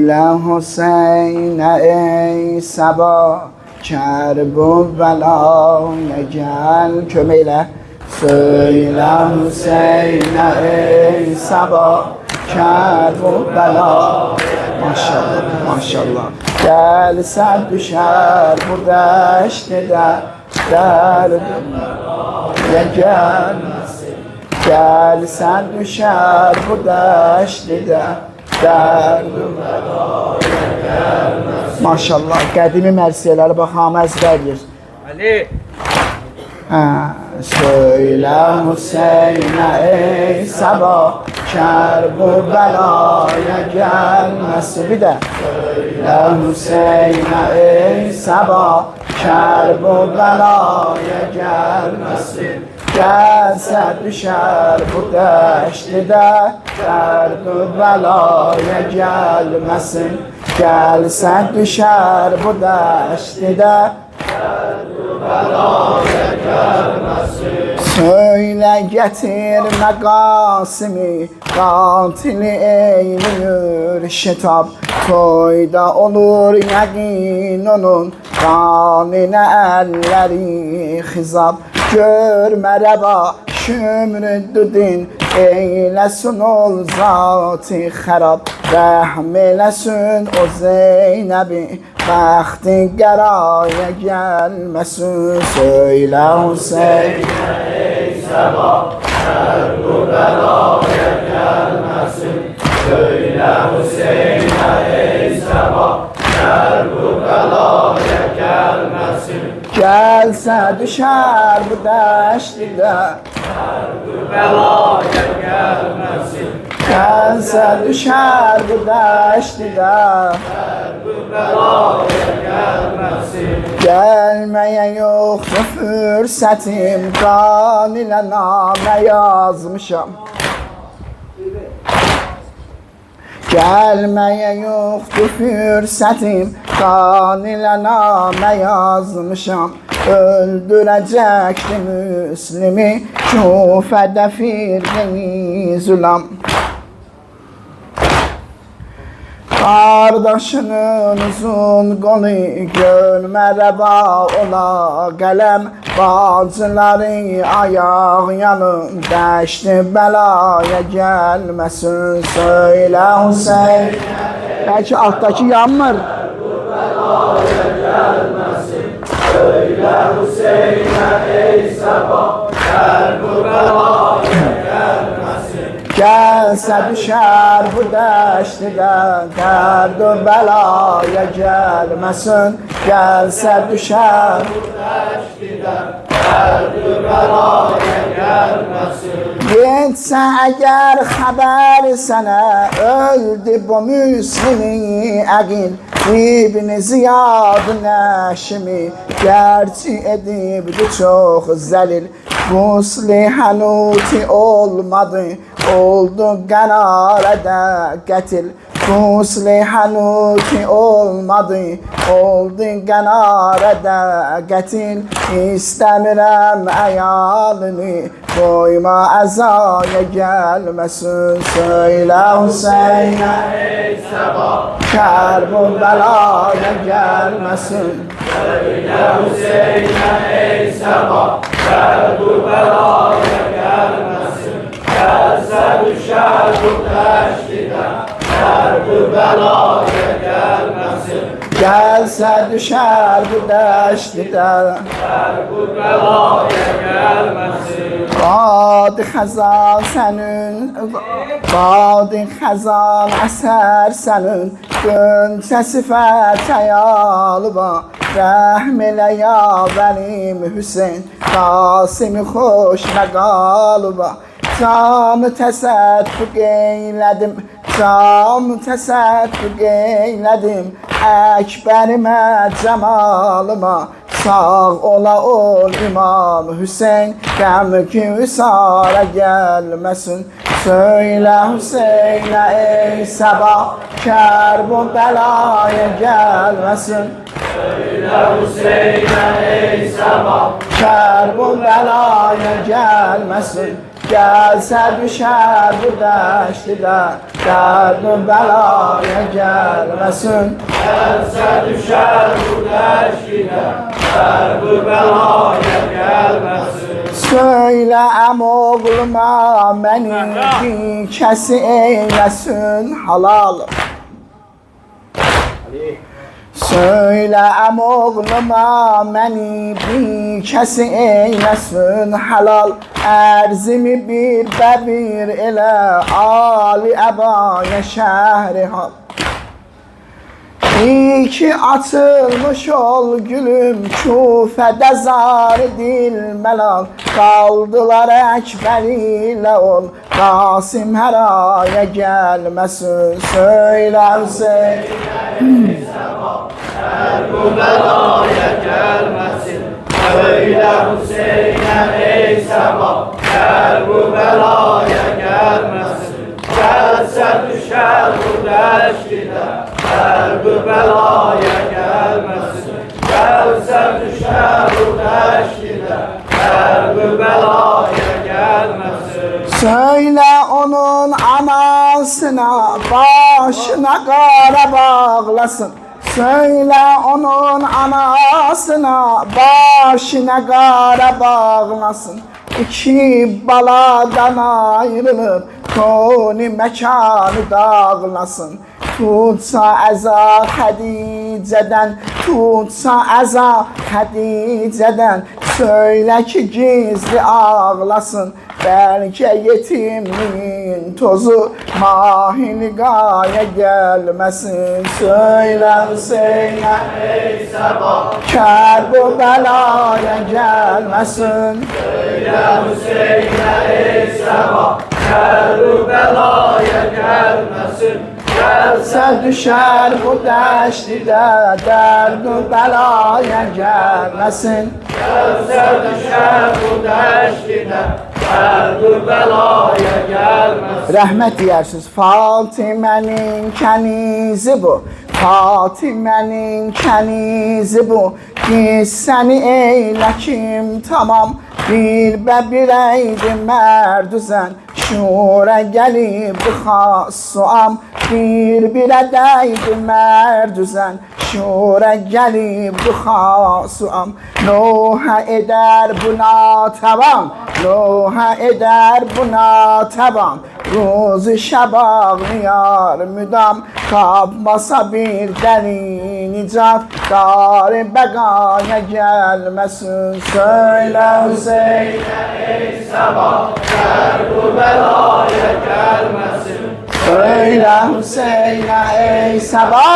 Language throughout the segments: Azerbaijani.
La Hüseyin ey sabah kerb u belaya gel kömeyle. Söyle Hüseyin ey sabah kerb u belaya. Maşallah maşallah. Gelsen düşer bu deşte derdim ya gelmesin. Gelsen düşer bu deşte derdim. Maşallah, qədimi mərsiyələri bax, hamı əzbərdir. Ali. Söylə Hüseynə ey sabah, kərb-u bəlaya gəlməsin. Bir də. Söylə Hüseynə ey sabah, kərb-u bəlaya gəlməsin. Gəlsə düşər bu dəştidə, dərd-u bəlaya gəlməsin. Gəlsə düşər bu dəştidə, dərd-u bəlaya gəlməsin. Söylə gətir məqasimi, qatili eyləyir şitab. Toyda olur yəqin onun, qaninə əlləri xizab. Görmə rəba şümrüddin, eyləsin ol zat-ı xərab. Rəhm eləsin o Zeynəbi, bəxti qəraya gəlməsin. Söylə Hüseynə ey sabah, kərb-u bəlaya gəlməsin. Söylə Hüseynə ey sabah, kərb-u bəlaya gəlməsin. Gəlsə düşər bu dəştidə, kərb-u bəlaya gəlməsin. Gəlsə düşər bu dəştidə, kərb-u bəlaya gəlməsin. Gəlməyə yoxdur fürsətim, qan ilə namə yazmışam. Gəlməyə yoxdur fürsətim, qan ilə namə yazmışam. Öldürəcəkdi Müslimi, küfədə firqəni zülam. Qardaşının uzun qolu görmə rəva ola qələm. Bacıları ayaq yanın, dəşti bəlaya gəlməsin. Söylə Hüseyin. Bəlkə altdakı yanmır. Bəlaya gəlməsin. Söylə Hüseyinə ey sabah, kərb-u bəlaya gəlməsin. Gəlsə düşər bu dəştidə, dərd-u bəlaya gəlməsin. Gəlsə düşər bu dəştidə, dərd-u bəlaya gəlməsin. Getsə əgər xəbər sənə, öldü bu Müslimi əqil. İbn-i Ziyad nəşimi, gərçi edibdi çox zəlil. Qusli hənuti olmadı, oldu qənarədə qətil. Qusli hənuti olmadı, oldu qənarədə qətil. İstəmirəm əyalını, qoyma əzaya gəlməsin. Söylə Hüseynə ey sabah, kərb-u bəlaya gəlməsin. Söylə Hüseynə ey sabah, kərb-u bəlaya gəlməsin. Gəlsə düşər bu dəştidə, kərb-u bəlaya gəlməsin. Gəlsə düşər bu dəştidə, kərb-u bəlaya gəlməsin. Bad xəzan sənin, bad xəzan əsər sənin, Gönçə sifət əyalıba, rəhm elə ya bənim Hüseyin, Qasimi xoş məqalıba. Camı təsədduq eylədim, camı təsədduq eylədim, Əkbərimə cəmalıma. Sağ ola ol İmam Hüseyin, qəmki üsara gəlməsin. Söylə Hüseynə ey sabah, kərb-u bəlaya gəlməsin. Söylə Hüseynə ey sabah, kərb-u bəlaya gəlməsin. gelse düşer bu deştide, derdi belaya gelmesin. Gelse düşer bu deştide, derdi belaya gelmesin. Söyləm oğluma məni bir kəsi eyləsin halal. Söyləm oğluma məni bir kəsi eyləsin halal. Ərzimi bir bəbir elə Ali Əbaya şəhri hal. İyi ki açılmış ol gülüm, Küfədə zar dilməlal. Qaldılar Əkbər ilə ol, Qasim hər aya gəlməsin. Söylə Hüseyin, Hər bu belaya gəlməsin. Söylə Hüseynə ey səba, hər bu belaya gəlməsin. Gəlsə düşər bu dəştidə, hər bu belaya gəlməsin. Gəlsə düşər bu dəştidə, hər bu belaya gəlməsin. söylə onun anasına, başına qara bağlasın. Söylə onun anasına, başına qara bağlasın. İki baladan ayrılıb, koni məkanı dağlasın. Tutsa əza Xədicədən, tutsa əza Xədicədən, söylə ki gizli ağlasın. Bəlkə yetimliyin tozu Mahilqaya gəlməsin. Söylə Hüseynə Ey səba, Kərbəlaya gəlməsin. söylə Hüseynə ey səba, hər bu belaya gəlməsin. Gəlsə Düşər bu dəştidə, dərd-ü bəlaya gəlməsin. Gəlsə düşər bu dəştidə, dərd-ü bəlaya gəlməsin. Rəhmət deyərsiniz, Fatimənin kənizi bu, Fatimənin kənizi bu. Qissəni eylə kim tamam, bir bəbir əydi mərdüzən. Şura gəlib xasuam, bir-birə dəydi mərdüzən. Şura gəlib xasuam, nohə edər buna tavam, nohə edər buna tavam. Ruzu şəb ağlayar müdam, tapmasa bir dərin icad, dar-ı bəqaya gəlməsin. Söylə Hüseyin, Ey səba, hər bu belaya gəlməsin. söylə Hüseynə ey Səba,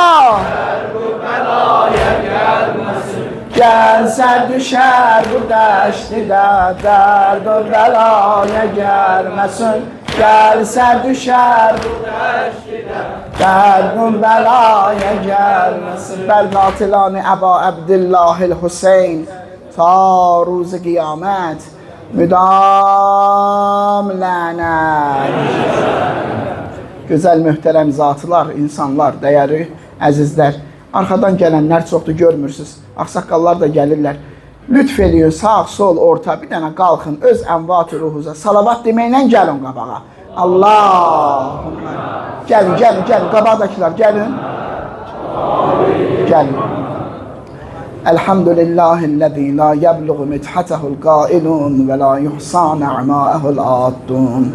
Hər bu belaya gəlməsin. gəlsə düşər bu dəştidə, dərd-ü bəlaya gəlməsin. Gəlsə düşər bu Dəştidə, dərd-ü bəlaya gəlməsin. Bər qatilan Əba Əbdillahil Hüseyn ta روز qiyamət müdam lənət. Gözəl möhtərəm zatlar, insanlar, dəyərli əzizlər, arxadan gələnlər çoxdur, görmürsünüz. Ağsaqqallar da gəlirlər. Lütf eləyin, sağ, sol, orta, bir dənə qalxın, öz əmvat-ı ruhuza salavat deməklə gəlin qabağa. Allahümmə. Gəlin, gəlin, gəlin, qabaqdakılar, gəlin. Gəlin. Elhamdülillahillezî la yebluğu midhatahu'l qailun ve la yuhsa ni'mâ'ahu'l âddûn.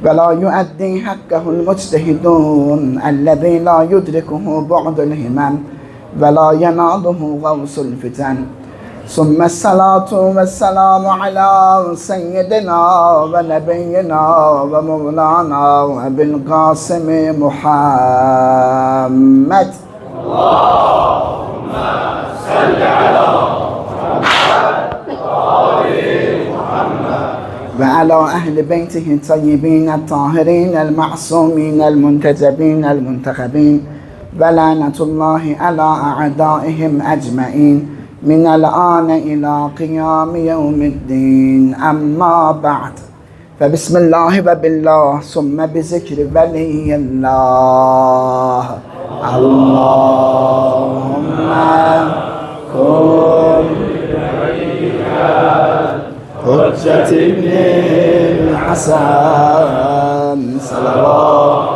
ولا يؤدي حقه المجتهدون الذي لا يدركه بعد الهمم ولا يناله غوص الفتن ثم الصلاة والسلام على سيدنا ونبينا ومولانا أبي القاسم محمد. اللهم صل على محمد وعلى أهل بيته الطيبين الطاهرين المعصومين المنتجبين المنتخبين ولعنة الله على أعدائهم أجمعين من الآن إلى قيام يوم الدين. أما بعد فبسم الله وبالله ثم بذكر ولي الله. اللهم كن حجة ابن Hasan salavat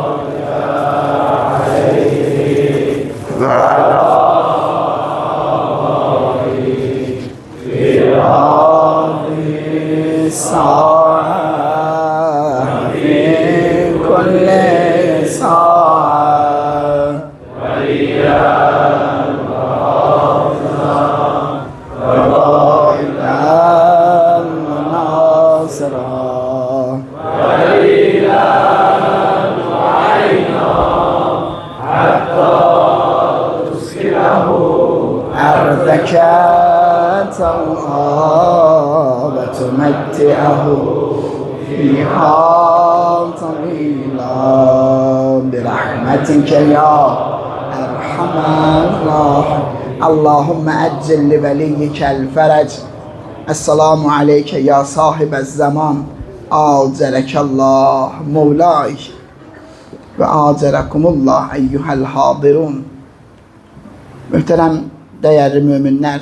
أرضك توعى وتمتعه فيها طويلا برحمتك يا أرحم الراحمين اللهم أجل لوليك الفرج السلام عليك يا صاحب الزمان آجرك الله مولاي وآجركم الله أيها الحاضرون. Möhtərəm, dəyərli möminlər,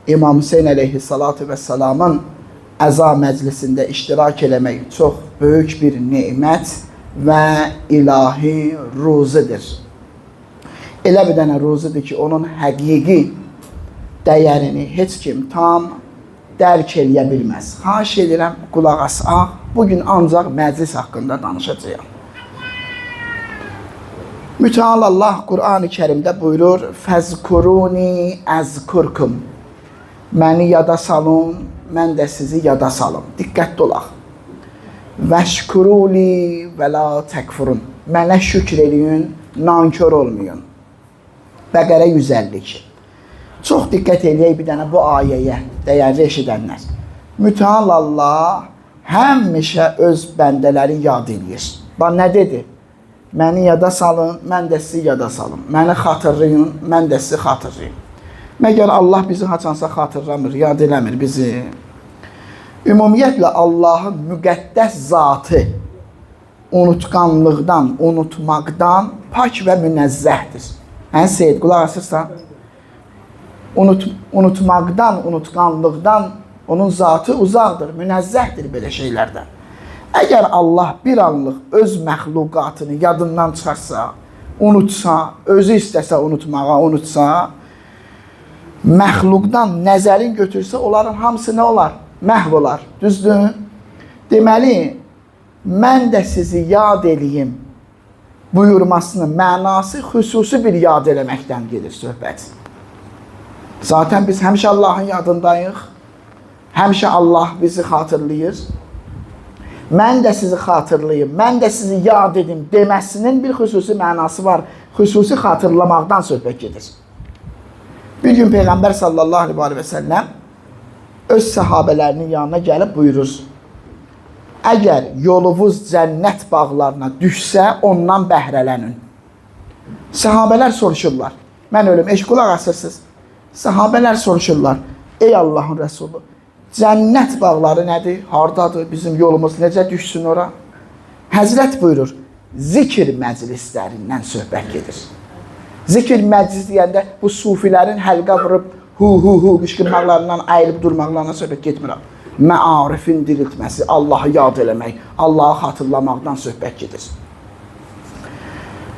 İmam Hüseyin əleyhissalatu vəssalamın əza məclisində iştirak eləmək çox böyük bir nemət və ilahi ruzidir. Elə bir dənə ruzidir ki, onun həqiqi dəyərini heç kim tam dərk eləyə bilməz. Xahiş edirəm, qulaq asaq, bugün ancaq məclis haqqında danışacağım. Müteal Allah Kur'an-ı Kerim'de buyurur Fezkuruni ezkurkum. Məni yada salın, mən də sizi yada salım. Diqqətli olaq. Veşkuruli və la tekfurun. Mənə şükür eləyin, nankör olmayın. Bəqərə 152. Çox diqqət eləyək bir dənə bu ayəyə, dəyərli eşidənlər. Müteal Allah həmişə öz bəndələri yad eləyir. Bax, nə dedi? Məni yada salın, mən də sizi yada salım. Məni xatırlayın, mən də sizi xatırlayım. Məgər Allah bizi haçansa xatırlamır, yad eləmir bizi. Ümumiyyətlə Allahın müqəddəs zatı unutqanlıqdan, unutmaqdan pak və münəzzəhdir. Hə, Seyid, qulaq asırsan? Unutmaqdan, unutqanlıqdan onun zatı uzaqdır, münəzzəhdir belə şeylərdən. Əgər Allah bir anlıq öz məxluqatını yadından çıxarsa, unutsa, özü istəsə unutmağa, unutsa, məxluqdan nəzərin götürsə, onların hamısı nə olar? Məhv olar, düzdür? Deməli, mən də sizi yad eləyim buyurmasının mənası xüsusi bir yad eləməkdən gedir söhbət. Zaten biz həmişə Allahın yadındayıq, həmişə Allah bizi xatırlayır. Mən də sizi xatırlayım, mən də sizi yad edim deməsinin bir xüsusi mənası var. Xüsusi xatırlamaqdan söhbət gedir. Bir gün Peyğəmbər sallallahu aleyhi və səlləm öz səhabələrinin yanına gəlib buyurur. Əgər yolunuz cənnət bağlarına düşsə, ondan bəhrələnin. Səhabələr soruşurlar. Mən ölüm, qulaq asırsınız. Səhabələr soruşurlar. Ey Allahın Rəsulü, cənnət bağları nədir? Hardadır? Bizim yolumuz necə düşsün ora? Həzrət buyurur, zikr məclislərindən söhbət gedir. Zikr məclis deyəndə bu sufilərin həlqə vurub hu qışqırmaqlarından, əyilib durmaqlarına söhbət getmir. Məarifin diriltməsi, Allahı yad eləmək, Allahı xatırlamaqdan söhbət gedir.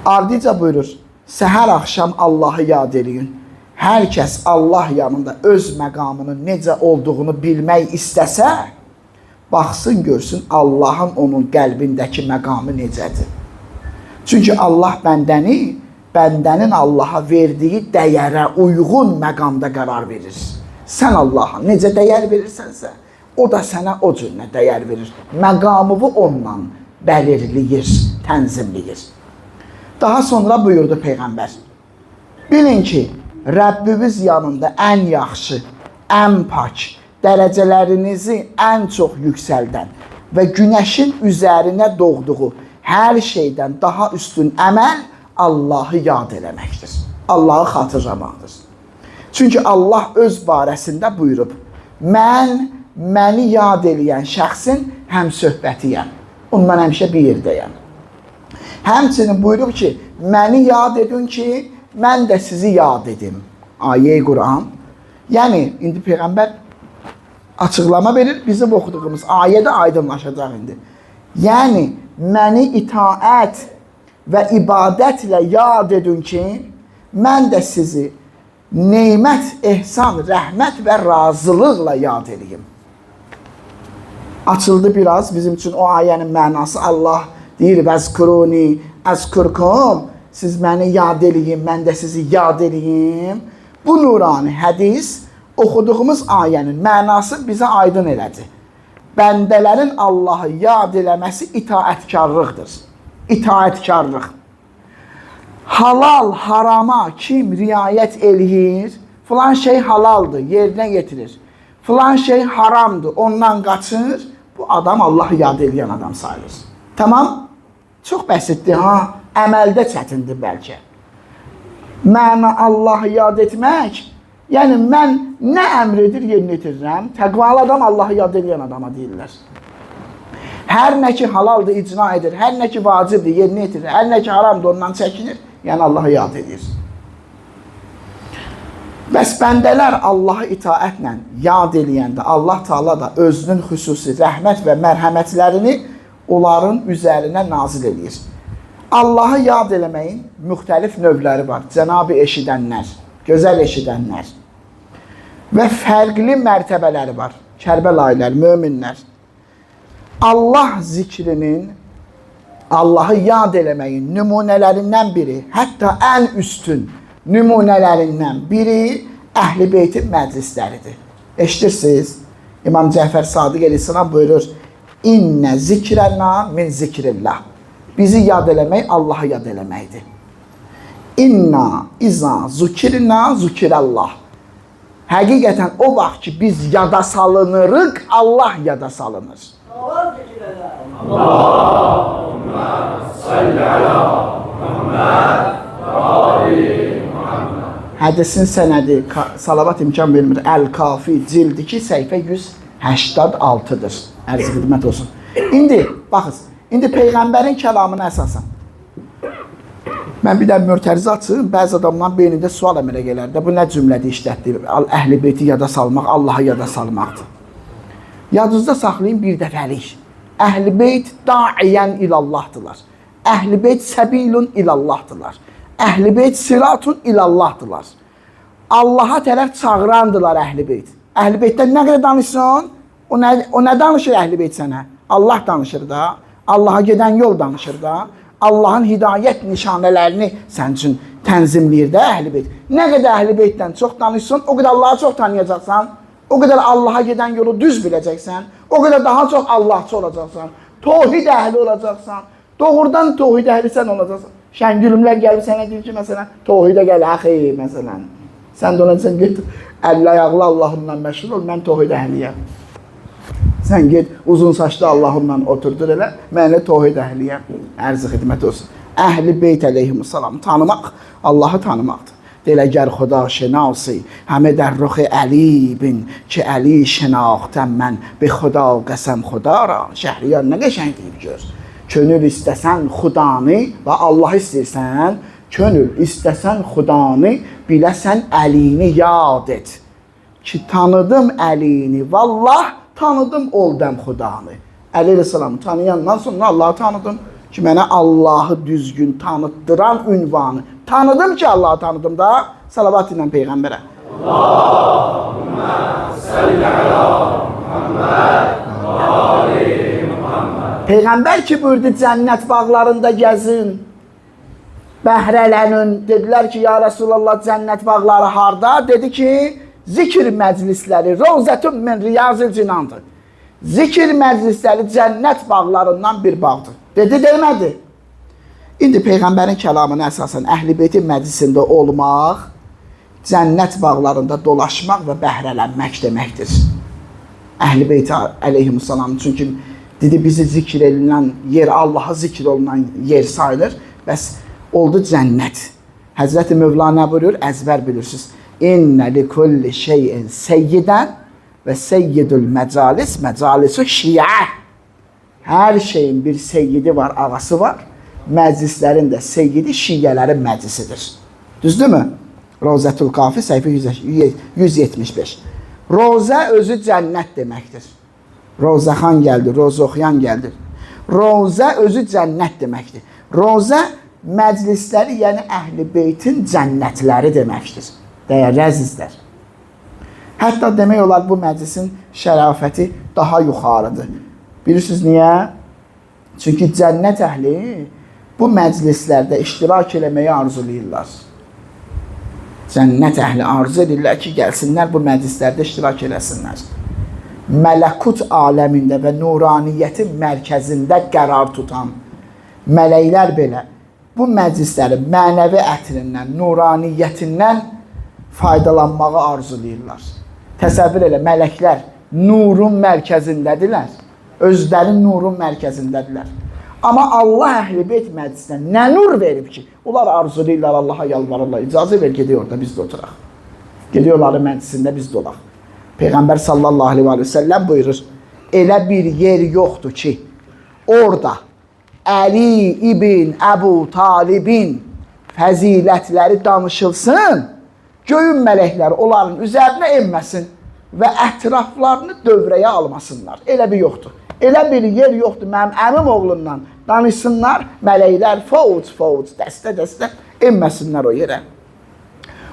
Ardıca buyurur, səhər axşam Allahı yad eləyin. Hər kəs Allah yanında öz məqamının necə olduğunu bilmək istəsə, baxsın, görsün Allahın onun qəlbindəki məqamı necədir. Çünki Allah bəndənin Allaha verdiyi dəyərə uyğun məqamda qərar verir. Sən Allaha necə dəyər verirsənsə, o da sənə o cürünə dəyər verir. Məqamını ondan bəlirləyir, tənzimləyir. Daha sonra buyurdu Peyğəmbər, bilin ki, Rəbbimiz yanında ən yaxşı, ən pak, dərəcələrinizi ən çox yüksəldən və günəşin üzərinə doğduğu hər şeydən daha üstün əməl Allahı yad eləməkdir. Allahı xatırlamaqdır. Çünki Allah öz barəsində buyurub, məni yad eləyən şəxsin həm söhbətiyəm. Ondan həmişə bir yerdəyəm. Həmçinin buyurub ki, məni yad edin ki, mən də sizi yad edim. Ayə-i Quran. Yəni, indi Peyğəmbər açıqlama verir, bizim oxuduğumuz ayədə aydınlaşacaq indi. Yəni, məni itaət və ibadətlə yad edin ki, mən də sizi neymət, ehsan, rəhmət və razılıqla yad edeyim. Açıldı biraz bizim üçün o ayənin mənası. Allah deyir, vəzkuruni, əzkurkum, siz məni yad edeyim, mən də sizi yad edeyim. Bu nurani hədis oxuduğumuz ayənin mənası bizə aydın elədi. Bəndələrin Allahı yad eləməsi itaətkarlıqdır. İtaətkarlıq. Halal, harama kim riayət eləyir, filan şey halaldır, yerinə getirir. Filan şey haramdır, ondan qaçır, bu adam Allahı yad eləyən adam sayılır. Tamam? Çox bəsitdir, ha? Əməldə çətindir bəlkə. Məna Allahı yad etmək, yəni mən nə əmr edir, yerinə yetirirəm. Təqvalı adam Allahı yad eləyən adama deyirlər. Hər nə ki halaldır, icra edir, hər nə ki vacibdir, yerinə yetirir, hər nə ki haramdır, ondan çəkinir, yəni Allahı yad edir. Bəs bəndələr Allahı itaətlə yad eləyəndə Allah Taala da özünün xüsusi rəhmət və mərhəmətlərini onların üzərinə nazil edir. Allahı yad eləməyin müxtəlif növləri var. Cənab-ı eşidənlər, gözəl eşidənlər və fərqli mərtəbələri var. Kərbəlayilər, möminlər. Allah zikrinin, Allahı yad eləməyin nümunələrindən biri, hətta ən üstün nümunələrindən biri Əhl-i Beytin məclisləridir. Eşidirsiniz? İmam Cəfər Sadiq Əleyhisselam buyurur, İnnə zikrənna min zikrillah. Bizi yad eləmək, Allahı yad eləməkdir. İnna izə zukirna zukirallah. Həqiqətən o vaxt ki biz yada salınırıq, Allah yada salınır. Allahümme salli ala Muhammed və ali Muhammed. Hədisin sənədi salavat imkan vermir. Əl-Kafi cildi 2 səhifə 186-dır. Ərz xidmət olsun. İndi baxın, indi Peyğəmbərin kəlamına əsasən. Mən bir də mürtərizə açım, bəzi adamların beynində sual əmələ gələr də, bu nə cümlədə işlətdir? Əhl-i Beyti yada salmaq, Allahı yada salmaqdır. Yadınızda saxlayın bir dəfəlik. Əhl-i Beyt daiyən ilallahdılar. Əhl-i Beyt səbilun ilallahdılar. Əhl-i Beyt siratun ilallahdılar. Allaha tərəf çağırandılar Əhl-i Beyt. Əhl-i Beytdən nə qədər danışsın? O nə danışır Əhl-i Beyt sənə? Allah danışır da. Allaha gedən yol danışır da. Allahın hidayət nişanələrini sən üçün tənzimləyir də Əhl-i Beyt. Nə qədər Əhl-i Beytdən çox danışsın, o qədər Allahı çox tanıyacaqsan. O qədər Allaha gedən yolu düz biləcəksən. O qədər daha çox Allahçı olacaqsan. Tohid əhli olacaqsan. Doğrudan tohid əhli sən olacaqsan. Şəngülümlər gəlib sənə deyir ki, məsələn, tohidə gəl, əxi, məsələn. Sən də ona sən get, əlli ayaqlı Allahımla məşğul ol, mən tohid əhliyəm. Sən get, uzun saçlı Allahımla oturdur elə, mən də tohid əhliyəm. Ərzi xidmət olsun. Əhl-i Beyt əleyhimussalam tanımaq, Allahı tanımaqdır. Deləgər xuda şənasi, həmə در رخ علی بین که علی şənaxtəm mən به xuda qəsəm xuda ra. Şəhriyar nə qəşəng deyib gör. Könül istəsən xudanı və Allah istəyirsən, könül istəsən xudanı, biləsən əlini yad et. Ki tanıdım əlini, vallah tanıdım oldum xudanı. Əli Aleyhisselam tanıyandan sonra Allah'ı tanıdım. Ki mənə Allah'ı düzgün tanıttıran ünvanı. Tanıdım ki Allah'ı tanıdım da salavat ilə Peyğəmbərə. Allahümme salli ala Muhammed və ali Muhammed. Peyğəmbər ki buyurdu cənnət bağlarında gəzin, bəhrələnin. Dedilər ki ya Resulallah cənnət bağları harda? Dedi ki zikr məclisləri, Rovzətun min riyazil cinandır. Zikr məclisləri cənnət bağlarından bir bağdır. Dedi, demədi. İndi Peyğəmbərin kəlamına əsasən Əhl-i Beytin məclisində olmaq, cənnət bağlarında dolaşmaq və bəhrələnmək deməkdir. Əhl-i Beyt əleyhimussalam, çünki dedi bizi zikr edilən yer, Allah'a zikr olunan yer sayılır. Bəs oldu cənnət. Həzrəti Mövlana buyurur, əzbər bilirsiniz. İnnə li kulli şeyin seyyidən və seyyidül məcalis, məcalisu şiə. Hər şeyin bir seyyidi var, ağası var. Məclislərin də seyyidi şiələrin məclisidir. Düzdürmü? Rovzətül Kafi səhifə 175. Rovzə özü cənnət deməkdir. Rovzəxan gəldi, Roz oxuyan gəldi. Rozə özü cənnət deməkdir. Rozə məclisləri, yəni Əhl-i Beytin cənnətləri deməkdir. Dəyərli əzizlər. Hətta demək olar bu məclisin şərafəti daha yuxarıdır. Bilirsiniz niyə? Çünki cənnət əhli bu məclislərdə iştirak eləməyi arzulayırlar. Cənnət əhli arzu edirlər ki, gəlsinlər bu məclislərdə iştirak eləsinlər. Mələkut aləmində və nuraniyyətin mərkəzində qərar tutan mələklər belə bu məclisləri mənəvi ətirindən, nuraniyyətindən faydalanmağı arzulayırlar. Təsəvvür elə, mələklər nurun mərkəzindədirlər, özləri nurun mərkəzindədirlər. Amma Allah Əhl-i Beyt məclisinə nə nur verib ki, onlar arzulayırlar, Allaha yalvarırlar, icazə ver, gedək orada, biz də oturaq. Gedək onların məclisində, biz də olaq. Peyğəmbər sallallahu aleyhi və səlləm buyurur, elə bir yer yoxdur ki, orada Əli ibn Əbu Talibin fəzilətləri danışılsın, göyün mələkləri onların üzərinə enməsin və ətraflarını dövrəyə almasınlar. Elə bir yoxdur. Elə bir yer yoxdur, mənim əmim oğlundan danışsınlar, mələklər fouc, dəstə enməsinlər o yerə.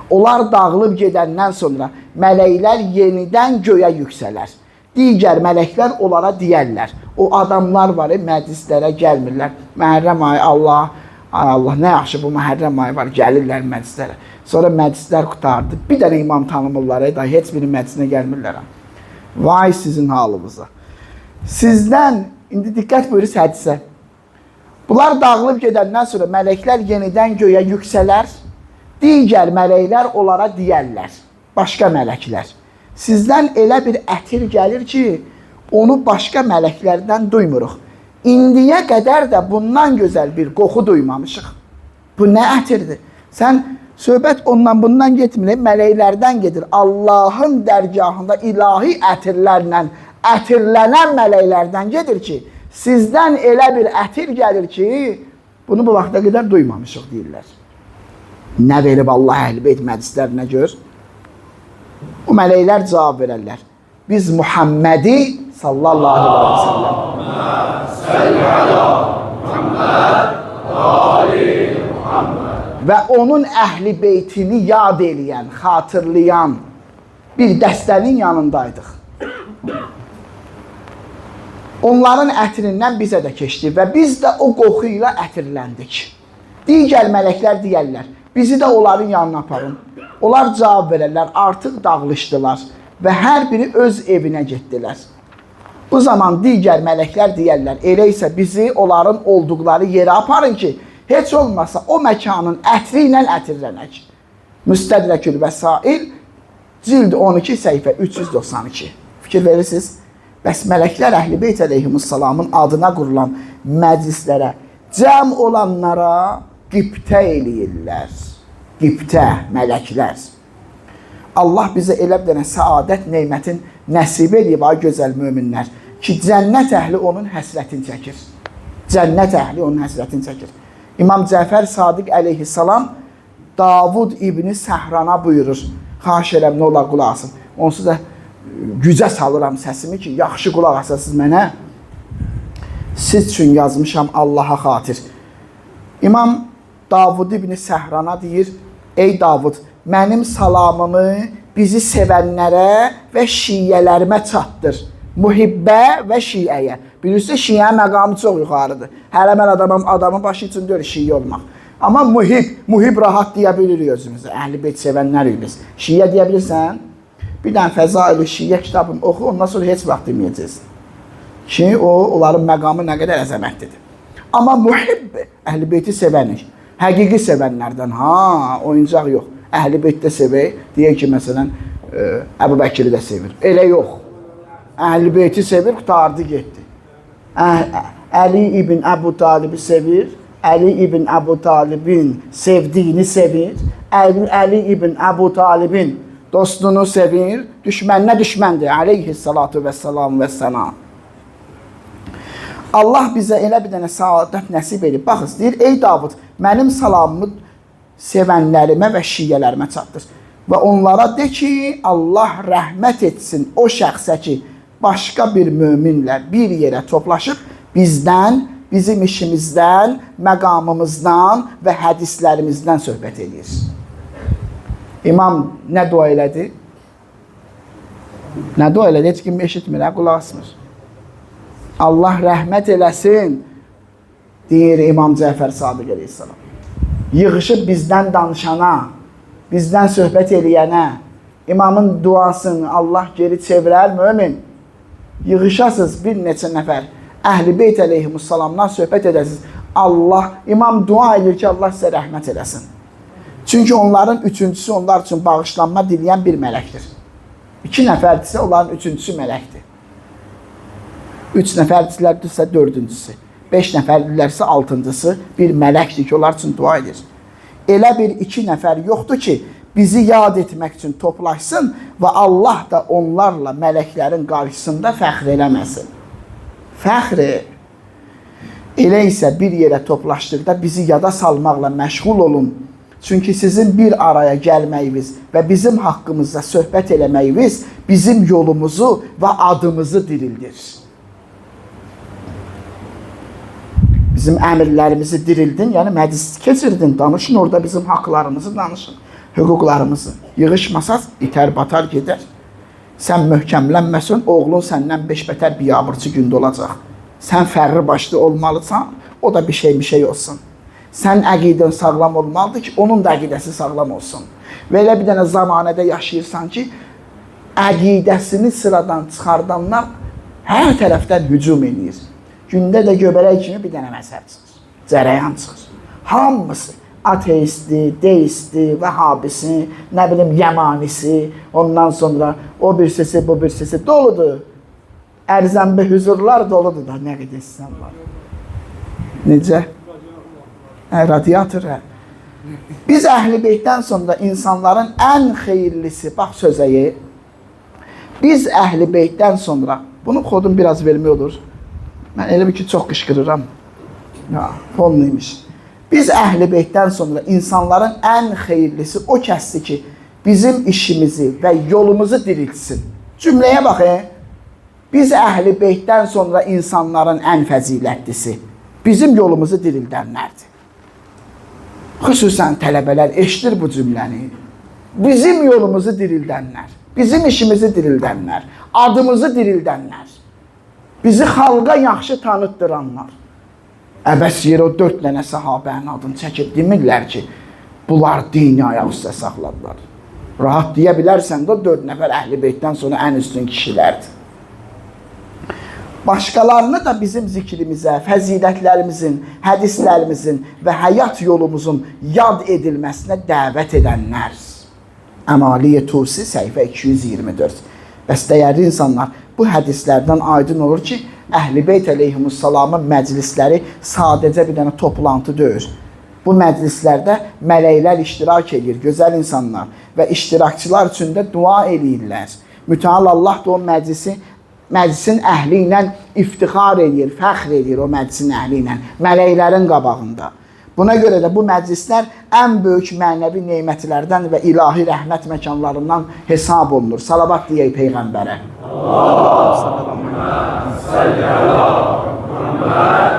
Onlar dağılıb gedəndən sonra mələklər yenidən göyə yüksələr. Digər mələklər onlara deyərlər. O adamlar var, məclislərə gəlmirlər. Məhərrəm ayı, Allah, nə yaxşı bu Məhərrəm ayı var, gəlirlər məclislərə. Sonra məclislər qutardı. Bir dənə imam tanımırlar, heç birinin məclisinə gəlmirlər. Vay sizin halınıza. Sizdən, indi diqqət buyuruz hədisə. Bunlar dağılıb gedəndən sonra mələklər yenidən göyə yüksələr. Digər mələklər onlara deyərlər, başqa mələklər. Sizdən elə bir ətir gəlir ki, onu başqa mələklərdən duymuruq. İndiyə qədər də bundan gözəl bir qoxu duymamışıq. Bu nə ətirdir? Sən söhbət ondan bundan getmir, mələklərdən gedir. Allahın dərgahında ilahi ətirlərlə ətirlənən mələklərdən gedir ki, sizdən elə bir ətir gəlir ki, bunu bu vaxta qədər duymamışıq deyirlər. Nə verib Allah Əhl-i Beyt məclislərinə gör? Bu mələklər cavab verərlər. Biz Muhammədi sallallahu aleyhi ve sellem və onun Əhl-i Beytini yad eləyən, xatırlayan bir dəstənin yanındaydıq. Onların ətirindən bizə də keçdi və biz də o qoxu ilə ətirləndik. Digər mələklər deyərlər, bizi də onların yanına aparın. Onlar cavab verərlər, artıq dağılışdılar və hər biri öz evinə getdilər. Bu zaman digər mələklər deyərlər, elə isə bizi onların olduqları yerə aparın ki, heç olmasa o məkanın ətri ilə ətirlənək. Müstədrəkül Vəsail, cild 12, səhifə 392. Fikir verirsiniz? Bəs mələklər Əhl-i Beyt əleyhimussalamın adına qurulan məclislərə, cəm olanlara qibtə eləyirlər. Qibtə, mələklər. Allah bizə elə bir dənə səadət neymətin nəsib edib, ay gözəl möminlər, ki, cənnət əhli onun həsrətini çəkir. Cənnət əhli onun həsrətini çəkir. İmam Cəfər Sadiq əleyhissalam Davud İbni Səhrana buyurur. Xahiş eləm, nə olar qulaq asın. Onsuz da gücə salıram səsimi ki, yaxşı qulaq asasınız mənə. Siz üçün yazmışam Allaha xatir. İmam Davud İbni Səhrana deyir, ey Davud, mənim salamımı bizi sevənlərə və şiyyələrimə çatdır. Muhibbə və şiyyəyə. Bilirsiniz, şiyyə məqamı çox yuxarıdır. Hələ mən adamın başı üçün deyir şiyyə olmaq. Amma muhib rahat deyə bilirik özümüzə. Əhl-i Beyt sevənlərik biz. Şiyyə deyə bilirsən? Bir dənə Fəzail-i Şiyyə kitabını oxu, ondan sonra heç vaxt deməyəcəksin. Ki, onların məqamı nə qədər əzəmətlidir. Amma muhib, Əhl-i Beyti sevənik. Həqiqi sevənlərdən, oyuncaq yox. Əhl-i Beytdə sevək, deyək ki, məsələn, Əbu Bəkiri də sevir. Elə yox. Əhl-i Beyti sevir, qutardı, getdi. Əli ibn Əbu Talibi sevir, Əli ibn Əbu Talibin sevdiyini sevir, Əli ibn Əbu Talibin dostunu sevir, düşməninə düşməndir. Aleyhissalatu vəssalam vəssalam. Allah bizə elə bir dənə saadət nəsib edib. Baxın, deyir, ey Davud, mənim salamımı sevənlərimə və şiyyələrimə çatdır. Və onlara de ki, Allah rəhmət etsin o şəxsə ki, başqa bir möminlə bir yerə toplaşıb Bizdən, bizim işimizdən, məqamımızdan və hədislərimizdən söhbət edir. İmam nə dua elədi? Nə dua elədi? Heç kim eşitmir, qulaq asmır. Allah rəhmət eləsin, deyir İmam Cəfər Sadiq əleyhissalam. Yığışıb bizdən danışana, bizdən söhbət eləyənə, İmamın duasını Allah geri çevirər, mömin. Yığışasız bir neçə nəfər, Əhl-i Beyt əleyhimussalamdan söhbət edəsiniz. Allah, İmam dua edir ki, Allah sizə rəhmət eləsin. Çünki onların üçüncüsü onlar üçün bağışlanma diləyən bir mələkdir. 2 nəfərdirsə, onların üçüncüsü mələkdir. 3 nəfərdirsə, 4-cüsü. 5 nəfərdirlərsə, 6-cısı bir mələkdir ki, onlar üçün dua edir. Elə bir 2 nəfər yoxdur ki, bizi yad etmək üçün toplaşsın və Allah da onlarla mələklərin qarşısında fəxr eləməsin. Fəxr elə isə bir yerə toplaşdıqda bizi yada salmaqla məşğul olun. Çünki sizin bir araya gəlməyiniz və bizim haqqımızda söhbət eləməyiniz bizim yolumuzu və adımızı dirildir. Bizim əmirlərimizi dirildin, yəni məclis keçirdin, danışın orada bizim haqlarımızı danışın, hüquqlarımızı. Yığışmasaz, itər batar gedər. Sən möhkəmlənməsin, oğlun səndən 5 bətər biabırçı gündə olacaq. Sən fərri başlı olmalısan, o da bir şey olsun. Sən əqidən sağlam olmalıdır ki, onun da əqidəsi sağlam olsun. Və elə bir dənə zamanədə yaşayırsan ki, əqidəsini sıradan çıxardanlar hər tərəfdən hücum edir. Gündə də göbələk kimi bir dənə məzhəb çıxır, cərəyan çıxır. Hamısı ateisti, deisti, vəhabisi, nə bilim, yəmanisi, ondan sonra o birsisi, bu birsisi doludur. Ərzəmbi hüzurlar doludur da, nə qədər istəyən var. Necə? Radiator, hə. Biz Əhl-i Beytdən sonra insanların ən xeyirlisi, bax sözəyi, biz Əhl-i Beytdən sonra, bunun kodunu biraz vermək olur. Mən elə bir ki, çox qışqırıram. Ya, fonluymuş. Biz Əhl-i Beytdən sonra insanların ən xeyirlisi o kəsdir ki, bizim işimizi və yolumuzu diriltsin. Cümləyə bax, biz Əhl-i Beytdən sonra insanların ən fəzilətlisi, bizim yolumuzu dirildənlərdir. Xüsusən tələbələr eşidir bu cümləni. Bizim yolumuzu dirildənlər, bizim işimizi dirildənlər, adımızı dirildənlər, bizi xalqa yaxşı tanıtdıranlar. Əbəs yerə o 4 dənə səhabənin adını çəkib demirlər ki, bunlar dini ayaq üstə saxladılar. Rahat deyə bilərsən də o 4 nəfər Əhl-i Beytdən sonra ən üstün kişilərdir. Başqalarını da bizim zikrimizə, fəzilətlərimizin, hədislərimizin və həyat yolumuzun yad edilməsinə dəvət edənlər. Əmaliyə Tusi, səhifə 224. Bəs dəyərli insanlar, bu hədislərdən aydın olur ki, Əhl-i Beyt əleyhimussalamın məclisləri sadəcə bir dənə toplantı deyil. Bu məclislərdə mələklər iştirak edir, gözəl insanlar və iştirakçılar üçün də dua edirlər. Mütəal Allah da o məclisin əhli ilə iftixar edir, fəxr edir o məclisin əhli ilə, mələklərin qabağında. Buna görə də bu məclislər ən böyük mənəvi neymətlərdən və ilahi rəhmət məkanlarından hesab olunur. Salavat deyək Peyğəmbərə. Allahümmə salli ala Muhammed,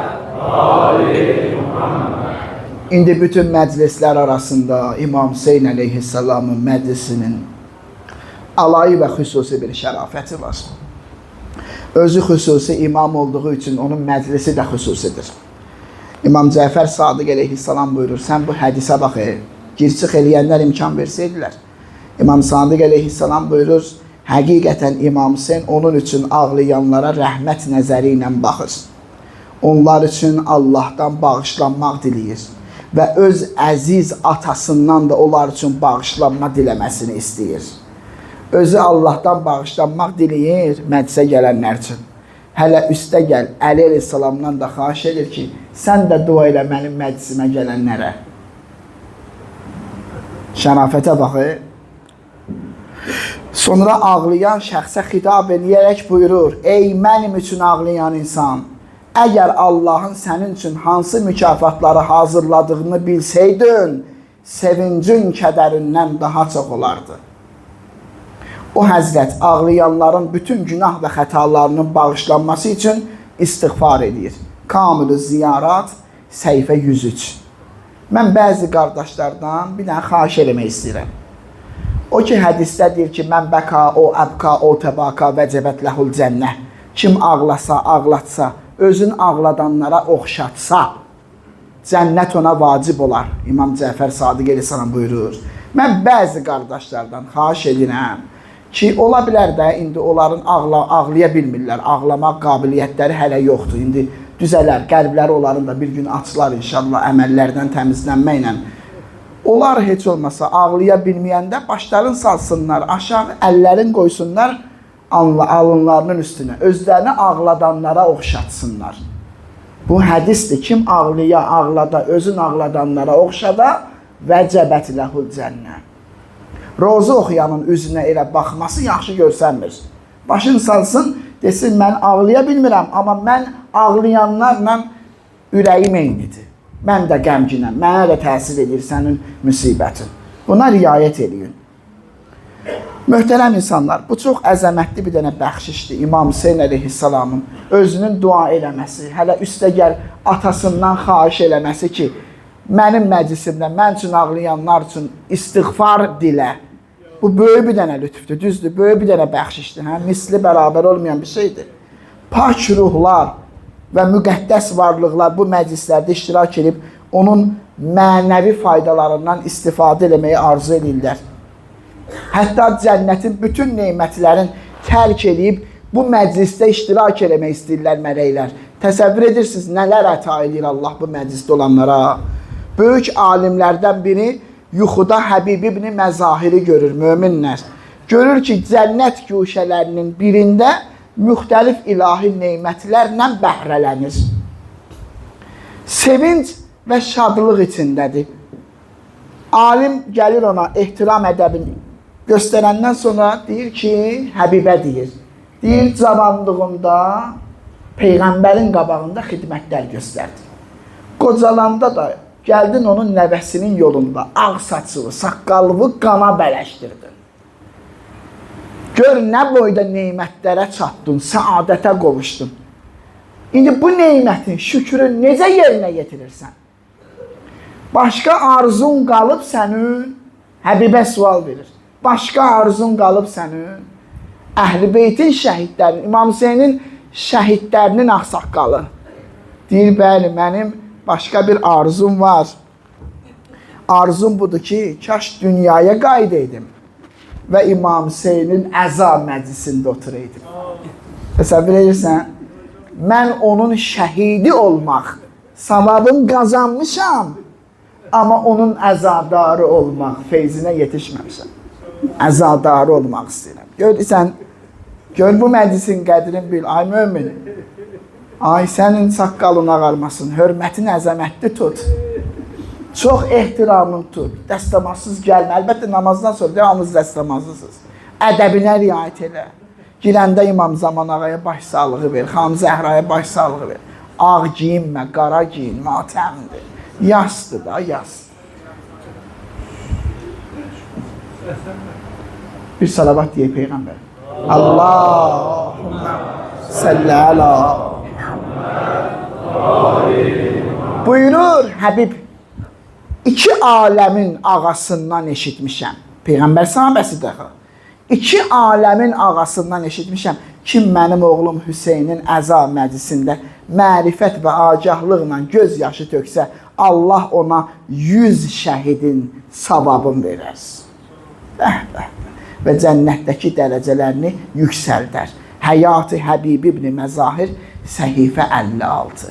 ali Muhammed. İndi bütün məclislər arasında İmam Hüseyn əleyhissalamın məclisinin alayı və xüsusi bir şərafəti var. Özü xüsusi imam olduğu üçün onun məclisi də xüsusidir. İmam Cəfər Sadiq əleyhissalam buyurur, sən bu hədisə bax, gir-çıx eləyənlər imkan versəydilər. İmam Sadiq əleyhissalam buyurur, həqiqətən İmam Hüseyn onun üçün ağlayanlara rəhmət nəzəri ilə baxır. Onlar üçün Allahdan bağışlanmaq diləyir və öz əziz atasından da onlar üçün bağışlanma diləməsini istəyir. Özü Allahdan bağışlanmaq diləyir məclisə gələnlər üçün. Hələ üstə gəl, Əli əleyhissalamdan da xahiş edir ki, sən də dua elə mənim məclisimə gələnlərə. Şərafətə baxı. Sonra ağlayan şəxsə xitab eləyərək buyurur, ey mənim üçün ağlayan insan, əgər Allahın sənin üçün hansı mükafatları hazırladığını bilsəydin, sevincin kədərindən daha çox olardı. O həzrət ağlayanların bütün günah və xətalarının bağışlanması üçün istiğfar edir. Kamil-ü Ziyarat, səhifə 103. Mən bəzi qardaşlardan bir dənə xahiş eləmək istəyirəm. O ki, hədisdə deyir ki, mən bəka, o əbka, o təbaka və cəbət ləhul cənnə. Kim ağlasa, ağlatsa, özün ağladanlara oxşatsa, cənnət ona vacib olar. İmam Cəfər Sadiq Əleyhisselam buyurur. Mən bəzi qardaşlardan xahiş edirəm ki, ola bilər də indi onların ağlaya bilmirlər, ağlamaq qabiliyyətləri hələ yoxdur. İndi düzələr, qəlbləri onların da bir gün açılar inşallah əməllərdən təmizlənməklə. Onlar heç olmasa ağlaya bilməyəndə başlarını salsınlar, aşağı əllərin qoysunlar alınlarının üstünə, özlərini ağladanlara oxşatsınlar. Bu hədisdir, kim ağlaya, ağlada, özün ağladanlara oxşada vəcəbət ləhul cənnə. Rozu oxuyanın üzünə elə baxması yaxşı görsənmir. Başını salsın, desin, mən ağlaya bilmirəm, amma mən ağlayanlarla ürəyim eynidir. Mən də qəmginəm, mənə də təsir edir sənin müsibətin. Buna riayət edin. Möhtərəm insanlar, bu çox əzəmətli bir dənə bəxşişdir. İmam Hüseyin əleyhissalamın özünün dua eləməsi, hələ üstəgəl atasından xahiş eləməsi ki, mənim məclisimdə, mən üçün ağlayanlar üçün istiğfar dilə. Bu böyük bir dənə lütfdür, düzdür, böyük bir dənə bəxşişdir. Misli bərabər olmayan bir şeydir. Pak ruhlar və müqəddəs varlıqlar bu məclislərdə iştirak edib, onun mənəvi faydalarından istifadə eləməyi arzu edirlər. Hətta cənnətin bütün neymətlərin tərk edib, bu məclisdə iştirak eləmək istəyirlər mələklər. Təsəvvür edirsiniz, nələr əta edir Allah bu məclisdə olanlara. Böyük alimlərdən biri yuxuda Həbib ibn Məzahiri görür, möminlər. Görür ki, cənnət güşələrinin birində müxtəlif ilahi neymətlərlə bəhrələnir. Sevinç və şadlıq içindədir. Alim gəlir ona ehtiram ədəbini göstərəndən sonra deyir ki, Həbibə deyir. Deyir, cavanlığında Peyğəmbərin qabağında xidmətlər göstərdi. Qocalanda da gəldin onun nəvəsinin yolunda ağ saçılı, saqqallı qana bələşdirdin. Gör nə boyda neymətlərə çatdın, səadətə qovuşdun. İndi bu neymətin şükrü necə yerinə yetirirsən? Başqa arzun qalıb sənin, Həbibə sual verir. Başqa arzun qalıb sənin, Əhl-i Beytin şəhidlərinin, İmam Hüseynin şəhidlərinin ağsaqqalı. Deyir, bəli, mənim başqa bir arzum var. Arzum budur ki, kaş dünyaya qaydaydım və İmam Hüseynin əza məclisində oturaydım. Təsəvvür edirsən, mən onun şəhidi olmaq, savabını qazanmışam, amma onun əzadarı olmaq feyzinə yetişməmişəm. Əzadarı olmaq istəyirəm. Görürsən, gör bu məclisin qədrini bil, ay mömin. Ay sənin saqqalın ağarmasın, hörmətin əzəmətli tut. Çox ehtiramın tut, dəstəmazsız gəlmə. Əlbəttə namazdan sonra devamlı dəstəmazlısınız. Ədəbinə riayət elə. Girəndə İmam Zaman ağaya baş sağlığı ver, Xanım Zəhraya baş sağlığı ver. Ağ giyinmə, qara giyin, matəmdir. Yasdır da, yas. Bir salavat deyək Peyğəmbər. Allahümmə səllə əla buyurur Həbib, iki aləmin ağasından eşitmişəm. Peyğəmbər sahabəsi dəxə. İki aləmin ağasından eşitmişəm. Kim mənim oğlum Hüseynin əza məclisində mərifət və agahlıqla göz yaşı töksə, Allah ona 100 şəhidin savabını verər. Və cənnətdəki dərəcələrini yüksəldər. Həyat-ı Həbib ibn Məzahir, səhifə 56.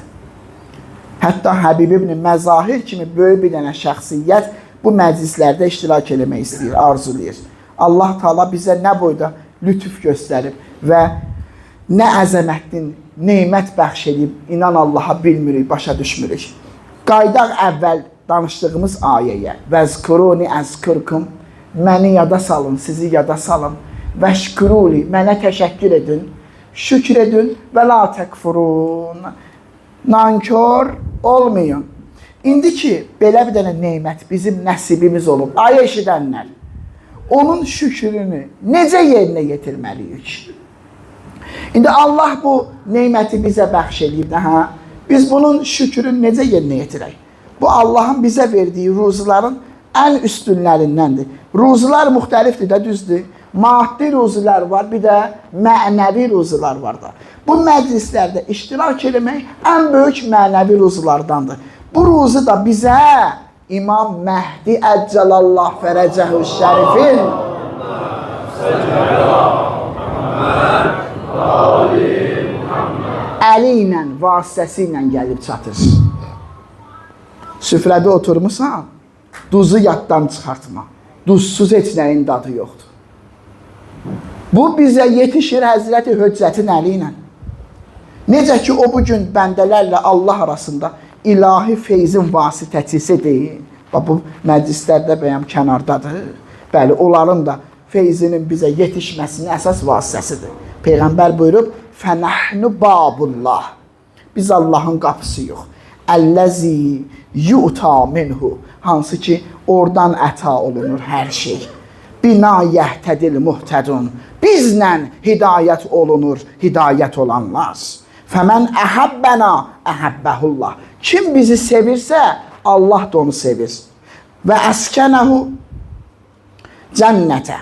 Hətta Həbib ibn Məzahir kimi böyük bir dənə şəxsiyyət bu məclislərdə iştirak eləmək istəyir, arzulayır. Allah Taala bizə nə boyda lütuf göstərib və nə əzəmətli neymət bəxş edib, inan Allaha bilmirik, başa düşmürük. Qaydaq əvvəl danışdığımız ayəyə, vəzkuruni əzkurkum, məni yada salın, sizi yada salın, vəşkuruli, mənə təşəkkür edin, şükür edin və la təkfurun, nankör olmayın. İndi ki, belə bir dənə neymət bizim nəsibimiz olub, ay eşidənlər, onun şükrünü necə yerinə yetirməliyik? İndi Allah bu neyməti bizə bəxş edib də, hə? Biz bunun şükrünü necə yerinə yetirək? Bu Allahın bizə verdiyi ruzilərin ən üstünlərindəndir. Ruzilər müxtəlifdir də, düzdür. Maddi ruzilər var, bir də mənəvi ruzilər var da. Bu məclislərdə iştirak eləmək ən böyük mənəvi ruzilardandır. Bu ruzi da bizə İmam Məhdi Əccəlallah Fərəcəhü Şərifin əli ilə, vasitəsi ilə gəlib çatır. Süfrədə oturmuşsan, duzu yaddan çıxartma. Duzsuz heç nəyin dadı yoxdur. Bu bizə yetişir Həzrəti Höccətin əli ilə. Necə ki, o bugün bəndələrlə Allah arasında ilahi feyzin vasitəçisidir. Bu məclislərdə bəyəm kənardadır. Bəli, onların da feyzinin bizə yetişməsinin əsas vasitəsidir. Peyğəmbər buyurub, fənəhnu babullah. Biz Allahın qapısıyıq. Əlləzi yu'ta minhu. Hansı ki, oradan əta olunur hər şey. Bina yəhtədil muhtədun. Bizlə hidayət olunur, hidayət olanlar. Fəmən əhəbbənə əhəbbəhullah. Kim bizi sevirsə, Allah da onu sevir. Və əskənəhu cənnətə.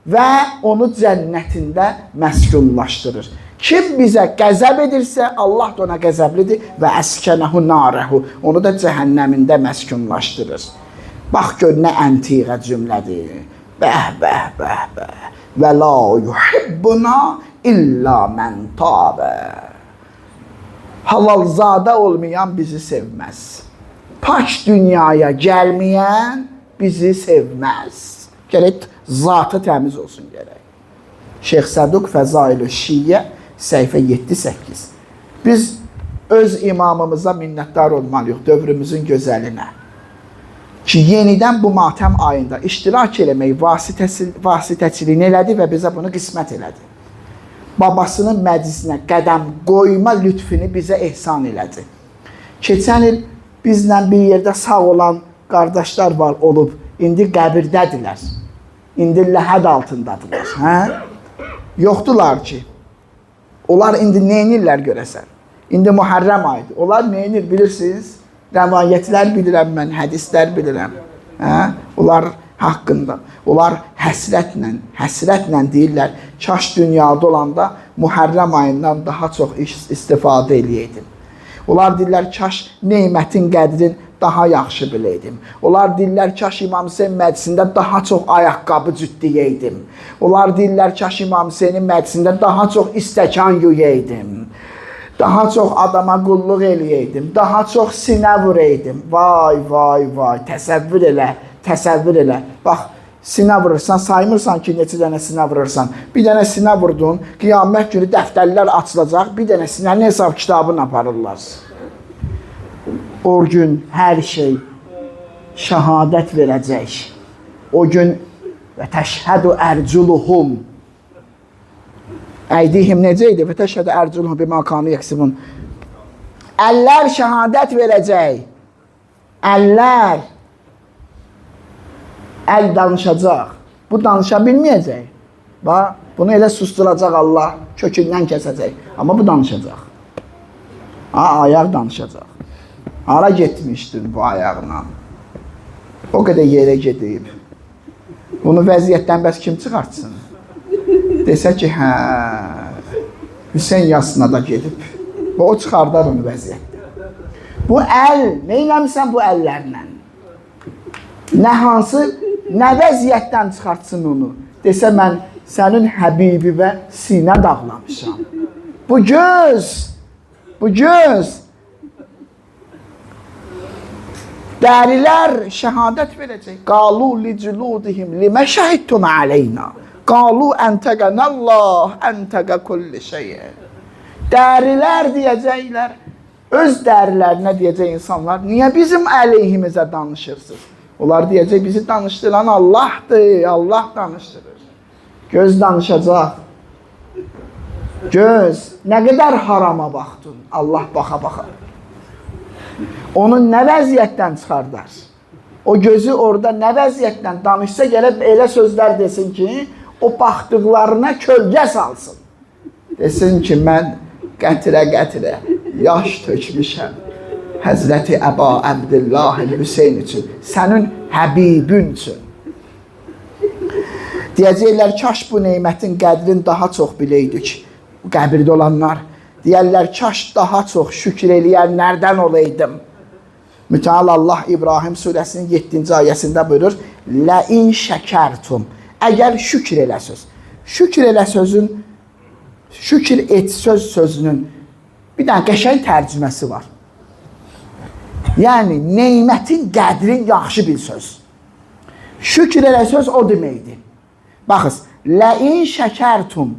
Və onu cənnətində məskunlaşdırır. Kim bizə qəzəb edirsə, Allah da ona qəzəblidir. Və əskənəhu narəhu. Onu da cəhənnəmində məskunlaşdırır. Bax gör, nə əntiqə cümlədir. Bəh, bəh, bəh, bəh. Və la yuhibbuna illa mən tabə. Halalzadə olmayan bizi sevməz. Pak dünyaya gəlməyən bizi sevməz. Gərək zatı təmiz olsun gərək. Şeyx Səduq Fəzail-ü Şiyyə səhifə 7-8. Biz öz imamımıza minnətdar olmalıyıq, dövrümüzün gözəlinə. Ki, yenidən bu matəm ayında iştirak eləmək vasitəçiliğini elədi və bizə bunu qismət elədi. Babasının məclisinə qədəm qoyma lütfini bizə ehsan elədi. Keçən il bizlə bir yerdə sağ olan qardaşlar var olub, indi qəbirdədirlər. İndi ləhəd altındadılar. Hə? Yoxdular ki, onlar indi neynirlər görəsən? İndi Muharrəm ayıdır. Onlar neynir bilirsiniz? Rəvayətlər bilirəm mən, hədislər bilirəm. Hə? Onlar haqqında. Onlar həsrətlə deyirlər, kaş dünyada olanda Muharrəm ayından daha çox istifadə eləyəydim. Onlar deyirlər, kaş neymətin qədrin daha yaxşı biləydim. Onlar deyirlər, kaş İmam Hüseyin məclisində daha çox ayaqqabı cüddiyəydim. Onlar deyirlər, kaş İmam Hüseynin məclisində daha çox istəkan yuyaydım. Daha çox adama qulluq eləyəydim. Daha çox sinə vuraydım. Vay, vay, vay. Təsəvvür elə, təsəvvür elə. Bax, sinə vurursan, saymırsan ki, neçə dənə sinə vurursan. Bir dənə sinə vurdun, qiyamət günü dəftərlər açılacaq, bir dənə sinənin hesab kitabını aparırlar. O gün hər şey şəhadət verəcək. O gün və təşhədu ərculuhum. Əydihim necə idi? Və təşhədə ərculuhum bimə kanu yeksibun. Əllər şəhadət verəcək. Əllər. Əl danışacaq. Bu danışa bilməyəcək. Bax, bunu elə susturacaq Allah, kökündən kəsəcək. Amma bu danışacaq. Ayaq danışacaq. Hara getmişdin bu ayağına? O qədər yerə gedib. Bunu vəziyyətdən bəs kim çıxartsın? Desə ki, hə, Hüseyin yasına da gedib. O çıxardar onu vəziyyətdə. Bu əl, neynəmirsən bu əllərlə? Nə hansı, nə vəziyyətdən çıxartsın onu? Desə, mən sənin həbibi və sinə dağlamışam. Bu göz, bu göz. Dərilər şəhadət verəcək. Qalu li culudihim limə şəhidtum aleyna. Qalu əntəqənəllah, əntəqə kulli şeyə. Dərilər deyəcəklər, öz dərilərinə deyəcək insanlar, niyə bizim əleyhimizə danışırsınız? Onlar deyəcək, bizi danışdıran Allahdır, Allah danışdırır. Göz danışacaq. Göz, nə qədər harama baxdın, Allah baxa-baxa. Onu nə vəziyyətdən çıxardar? O gözü orada nə vəziyyətdən danışsa gəlib elə sözlər desin ki, o baxdıqlarına kölgə salsın. Desin ki, mən qətrə yaş tökmüşəm Həzrəti Əba Əbdillah Hüseyn üçün, sənin Həbibün üçün. Deyəcəklər, kaş bu neymətin qədrini daha çox biləydik. Qəbirdə olanlar. Deyərlər, kaş daha çox şükür eləyənlərdən olaydım. Mütəal Allah İbrahim surəsinin 7-ci ayəsində buyurur, Ləin şəkərtum. Əgər şükür eləsəz. Şükür elə sözün, şükür et sözünün bir dənə qəşəng tərcüməsi var. Yəni, neymətin qədrin yaxşı bir söz. Şükür elə söz o deməkdir. Baxız, Ləin şəkərtum.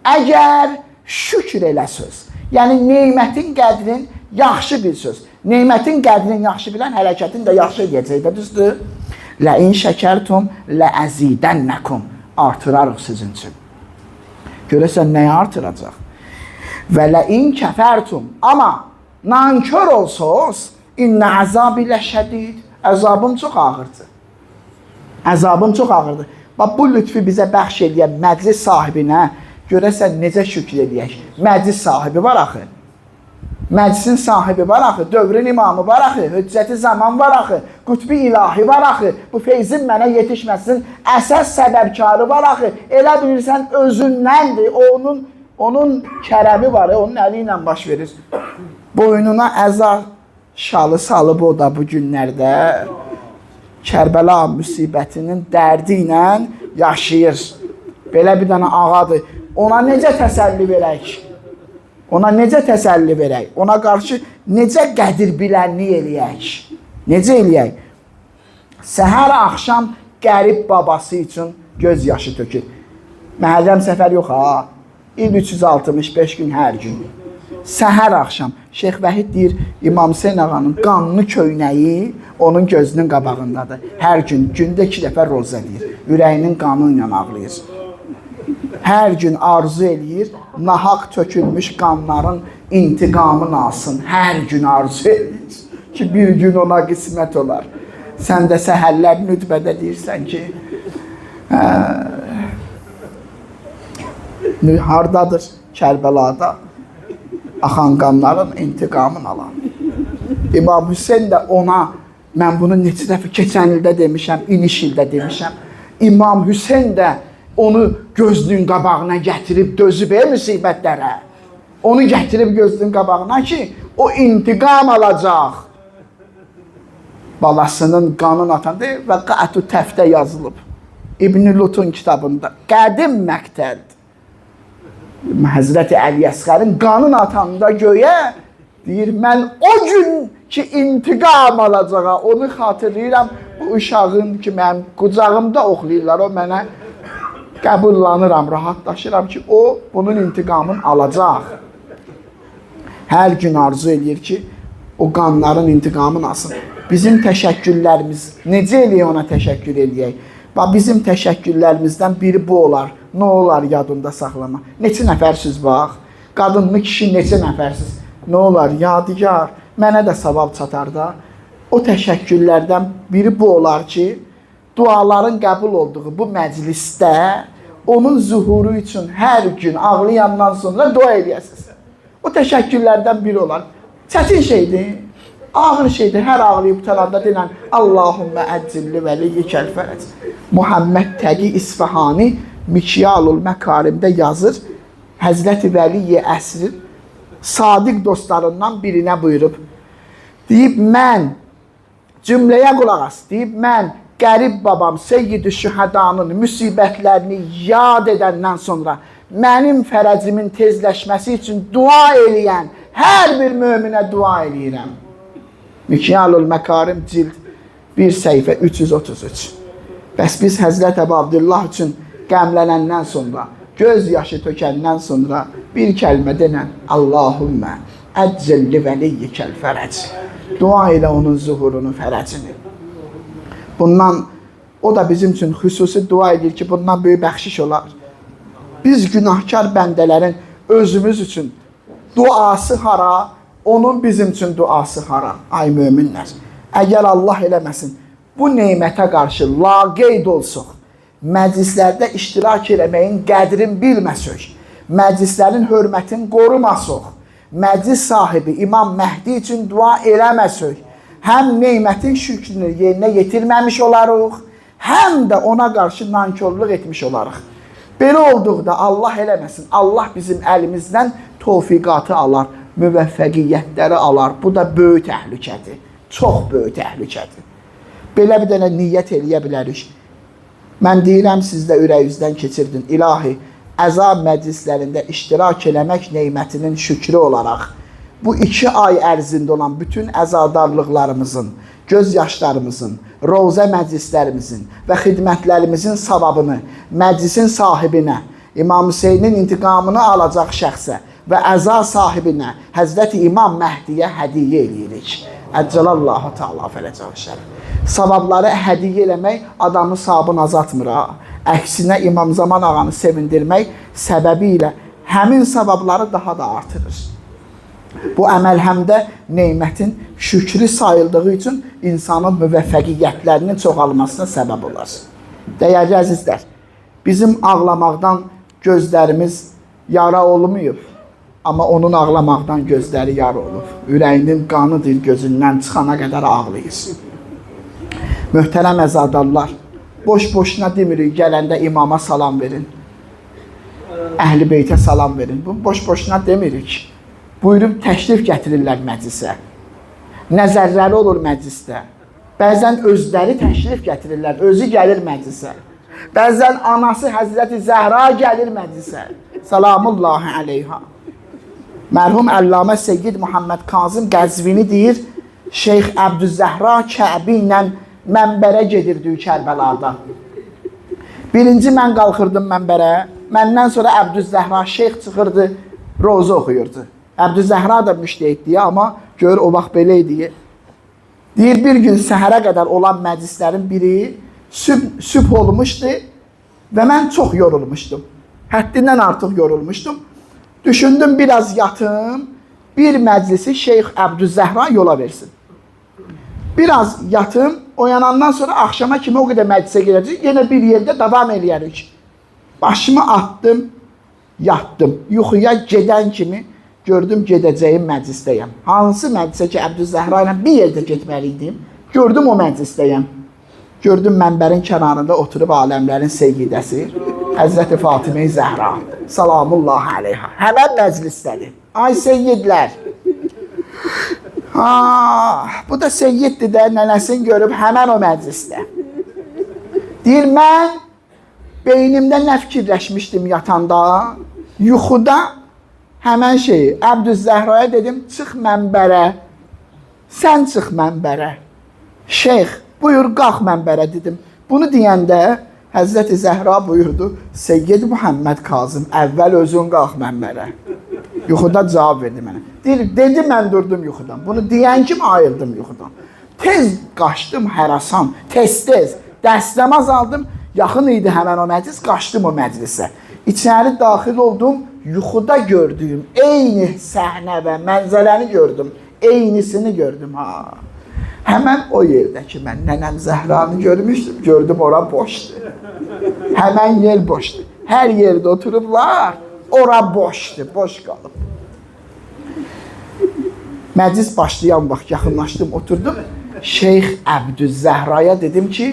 Əgər şükür elə söz. Yəni, neymətin qədrin yaxşı bir söz. Neymətin qədrin yaxşı bilən hərəkətin də yaxşı edəcəkdir, düzdür? Ləin şəkərtum, ləəzidənnəkum. Artırarıq sizin üçün. Görəsən, nəyə artıracaq? Və ləin kəfərtum. Amma nankör olsaq, İnnə əzabi ləşədid. Əzabım çox ağırdır. Əzabım çox ağırdır. Bax, bu lütfi bizə bəxş eləyən məclis sahibinə görəsən necə şükür eləyək. Məclis sahibi var axı. Məclisin sahibi var axı. Dövrün imamı var axı. Hüccəti zaman var axı. Qutbi ilahi var axı. Bu feyzin mənə yetişməsinin əsas səbəbkarı var axı. Elə bilirsən özündəndir. Onun kərəmi var. Onun əli ilə baş verir. Boynuna əzar şalı salıb o da bu günlərdə Kərbəla müsibətinin dərdi ilə yaşayır. Belə bir dənə ağadır. Ona necə təsəlli verək? Ona necə təsəlli verək? Ona qarşı necə qədir bilənlik eləyək? Necə eləyək? Səhər axşam qərib babası üçün göz yaşı tökür. Məhərrəm səfər yox ha. İl 365 gün hər gün. Səhər axşam. Şeyx Vəhid deyir, İmam Hüseyn ağanın qanlı köynəyi onun gözünün qabağındadır. Hər gün, gündə 2 dəfə roza deyir. Ürəyinin qanı ilə ağlayır. Hər gün arzu eləyir, nahaq tökülmüş qanların intiqamını alsın. Hər gün arzu eləyir ki, bir gün ona qismət olar. Sən də səhərlər nütbədə deyirsən ki, hardadır Kərbəlada axan qanların intiqamını alan. İmam Hüseyn də ona, mən bunu neçə dəfə keçən ildə demişəm, iniş ildə demişəm, İmam Hüseyn də onu gözünün qabağına gətirib dözüb müsibətlərə. Onu gətirib gözünün qabağına ki, o intiqam alacaq. Balasının qanını atandı və Qətü Təftə yazılıb. İbn-i Lutun kitabında. Qədim məqtəldir. Həzrəti Əli Əsqərin qanın atanda göyə deyir, mən o gün ki intiqam alacağa onu xatırlayıram. Bu uşağın ki mənim qucağımda oxlayırlar, o mənə qəbullanıram, rahatlaşıram ki o bunun intiqamını alacaq. Hər gün arzu eləyir ki o qanların intiqamını alsın. Bizim təşəkkürlərimiz, necə eləyək ona təşəkkür eləyək? Bizim təşəkkürlərimizdən biri bu olar. Nə olar yadında saxlama. Neçə nəfərsiz bax. Qadınlı kişi neçə nəfərsiz. Nə olar yadigar. Mənə də savab çatar da. O təşəkkürlərdən biri bu olar ki, duaların qəbul olduğu bu məclisdə onun zuhuru üçün hər gün ağlayandan sonra dua eləyəsiniz. O təşəkkürlərdən biri olar. Çətin şeydir. Ağır şeydir. Hər ağlayıb talanda deyilən Allahümmə əccilli vəliyyikəl fərəc. Muhammed Təqi İsfahani Mikyalul Məkarimdə yazır. Həzrəti Vəliyi əsrin sadiq dostlarından birinə buyurub. Deyib, mən cümləyə qulaq as. Deyib, mən qərib babam Seyyid-i Şühədanın müsibətlərini yad edəndən sonra mənim fərəcimin tezləşməsi üçün dua eləyən hər bir möminə dua eləyirəm. Mikyalul Məkarim cild 1 səhifə 333. Bəs biz Həzrət Əbu Abdullah üçün qəmlənəndən sonra, göz yaşı tökəndən sonra bir kəlmə denən Allahümmə əccəlli vəliyyikəl fərəc. Dua elə onun zuhurunu, fərəcini. Bundan, o da bizim üçün xüsusi dua edir ki, bundan böyük bəxşiş olar. Biz günahkar bəndələrin özümüz üçün duası hara, onun bizim üçün duası hara. Ay möminlər, əgər Allah eləməsin, bu neymətə qarşı laqeyd olsuq, məclislərdə iştirak eləməyin qədrin bilməsək, məclislərin hörmətini qorumasıq, məclis sahibi İmam Məhdi üçün dua eləməsək, həm neymətin şükrünü yerinə yetirməmiş olarıq, həm də ona qarşı nankörlük etmiş olarıq. Belə olduqda Allah eləməsin, Allah bizim əlimizdən tövfiqatı alar, müvəffəqiyyətləri alar. Bu da böyük təhlükədir, çox böyük təhlükədir. Belə bir dənə niyyət eləyə bilərik. Mən deyirəm, siz də ürəyinizdən keçirdin. İlahi, əza məclislərində iştirak eləmək neymətinin şükrü olaraq, bu 2 ay ərzində olan bütün əzadarlıqlarımızın, göz yaşlarımızın, rozə məclislərimizin və xidmətlərimizin savabını məclisin sahibinə, İmam Hüseynin intiqamını alacaq şəxsə və əza sahibinə, Həzrəti İmam Məhdiyə hədiyyə eləyirik. Əcəlallahu Teala fərəcəhu şərif. Savabları hədiyyə eləmək adamın savabını azaltmır. Əksinə İmam Zaman ağanı sevindirmək səbəbi ilə həmin savabları daha da artırır. Bu əməl həm də neymətin şükrü sayıldığı üçün insanın müvəffəqiyyətlərinin çoxalmasına səbəb olar. Dəyərli əzizlər, bizim ağlamaqdan gözlərimiz yara olmayıb, amma onun ağlamaqdan gözləri yara olub. Ürəyinin qanıdır gözündən çıxana qədər ağlayır. Möhtərəm əzadarlar, boş-boşuna demirik, gələndə imama salam verin, Əhl-i Beytə salam verin. Bu boş-boşuna demirik. Buyurub təşrif gətirirlər məclisə. Nəzərləri olur məclisdə. Bəzən özləri təşrif gətirirlər, özü gəlir məclisə. Bəzən anası Həzrəti Zəhra gəlir məclisə. Salamullahi aleyha. Mərhum Əllamə Seyyid Muhammed Kazım Qəzvini deyir, Şeyx Əbdüzzəhra Kəbi ilə mənbərə gedirdi Kərbəlada. Birinci mən qalxırdım mənbərə, məndən sonra Əbdüzzəhra şeyx çıxırdı, roza oxuyurdu. Əbdüzzəhra da müştəhiddir, amma gör o vaxt belə idi. Deyir, bir gün səhərə qədər olan məclislərin biri sübh olmuşdu və mən çox yorulmuşdum. Həddindən artıq yorulmuşdum. Düşündüm, biraz yatım, bir məclisi Şeyx Əbdüzzəhra yola versin. Biraz yatım, oyanandan sonra axşama kimi o qədər məclisə gedəcək, yenə bir yerdə davam eləyərik. Başımı atdım, yatdım. Yuxuya gedən kimi gördüm gedəcəyim məclisdəyəm. Hansı məclisə ki, Əbdüzzəhra ilə bir yerdə getməliydim, gördüm o məclisdəyəm. Gördüm mənbərin kənarında oturub aləmlərin seyyidəsi, Həzrəti Fatimə-i Zəhra, salamullahi aleyha. Həmən məclisdədir. Ay seyyidlər. Bu da seyyiddir də, nənəsini görüb həmən o məclisdə. Deyir, mən beynimdə nə fikirləşmişdim yatanda, yuxuda həmən şeyi, Əbdüzzəhraya dedim, çıx mənbərə, sən çıx mənbərə. Şeyx, buyur, qalx mənbərə dedim. Bunu deyəndə Həzrəti Zəhra buyurdu, Seyyid Muhammed Kazım, əvvəl özün qalx mənbərə. Yuxuda cavab verdi mənə. Dedi, mən durdum yuxudan. Bunu deyən kimi ayıldım yuxudan. Tez qaçdım hərasan, tez-tez, dəstəmaz aldım. Yaxın idi həmən o məclis, qaçdım o məclisə. İçəri daxil oldum, yuxuda gördüyüm eyni səhnə və mənzərəni gördüm. Eynisini gördüm. Həmən o yerdə ki, mən nənəm Zəhranı görmüşdüm, gördüm ora boşdur. Həmən yer boşdur. Hər yerdə oturublar, ora boşdur, boş qalıb. Məclis başlayan vaxt yaxınlaşdım, oturdum. Şeyx Əbdüzzəhraya dedim ki,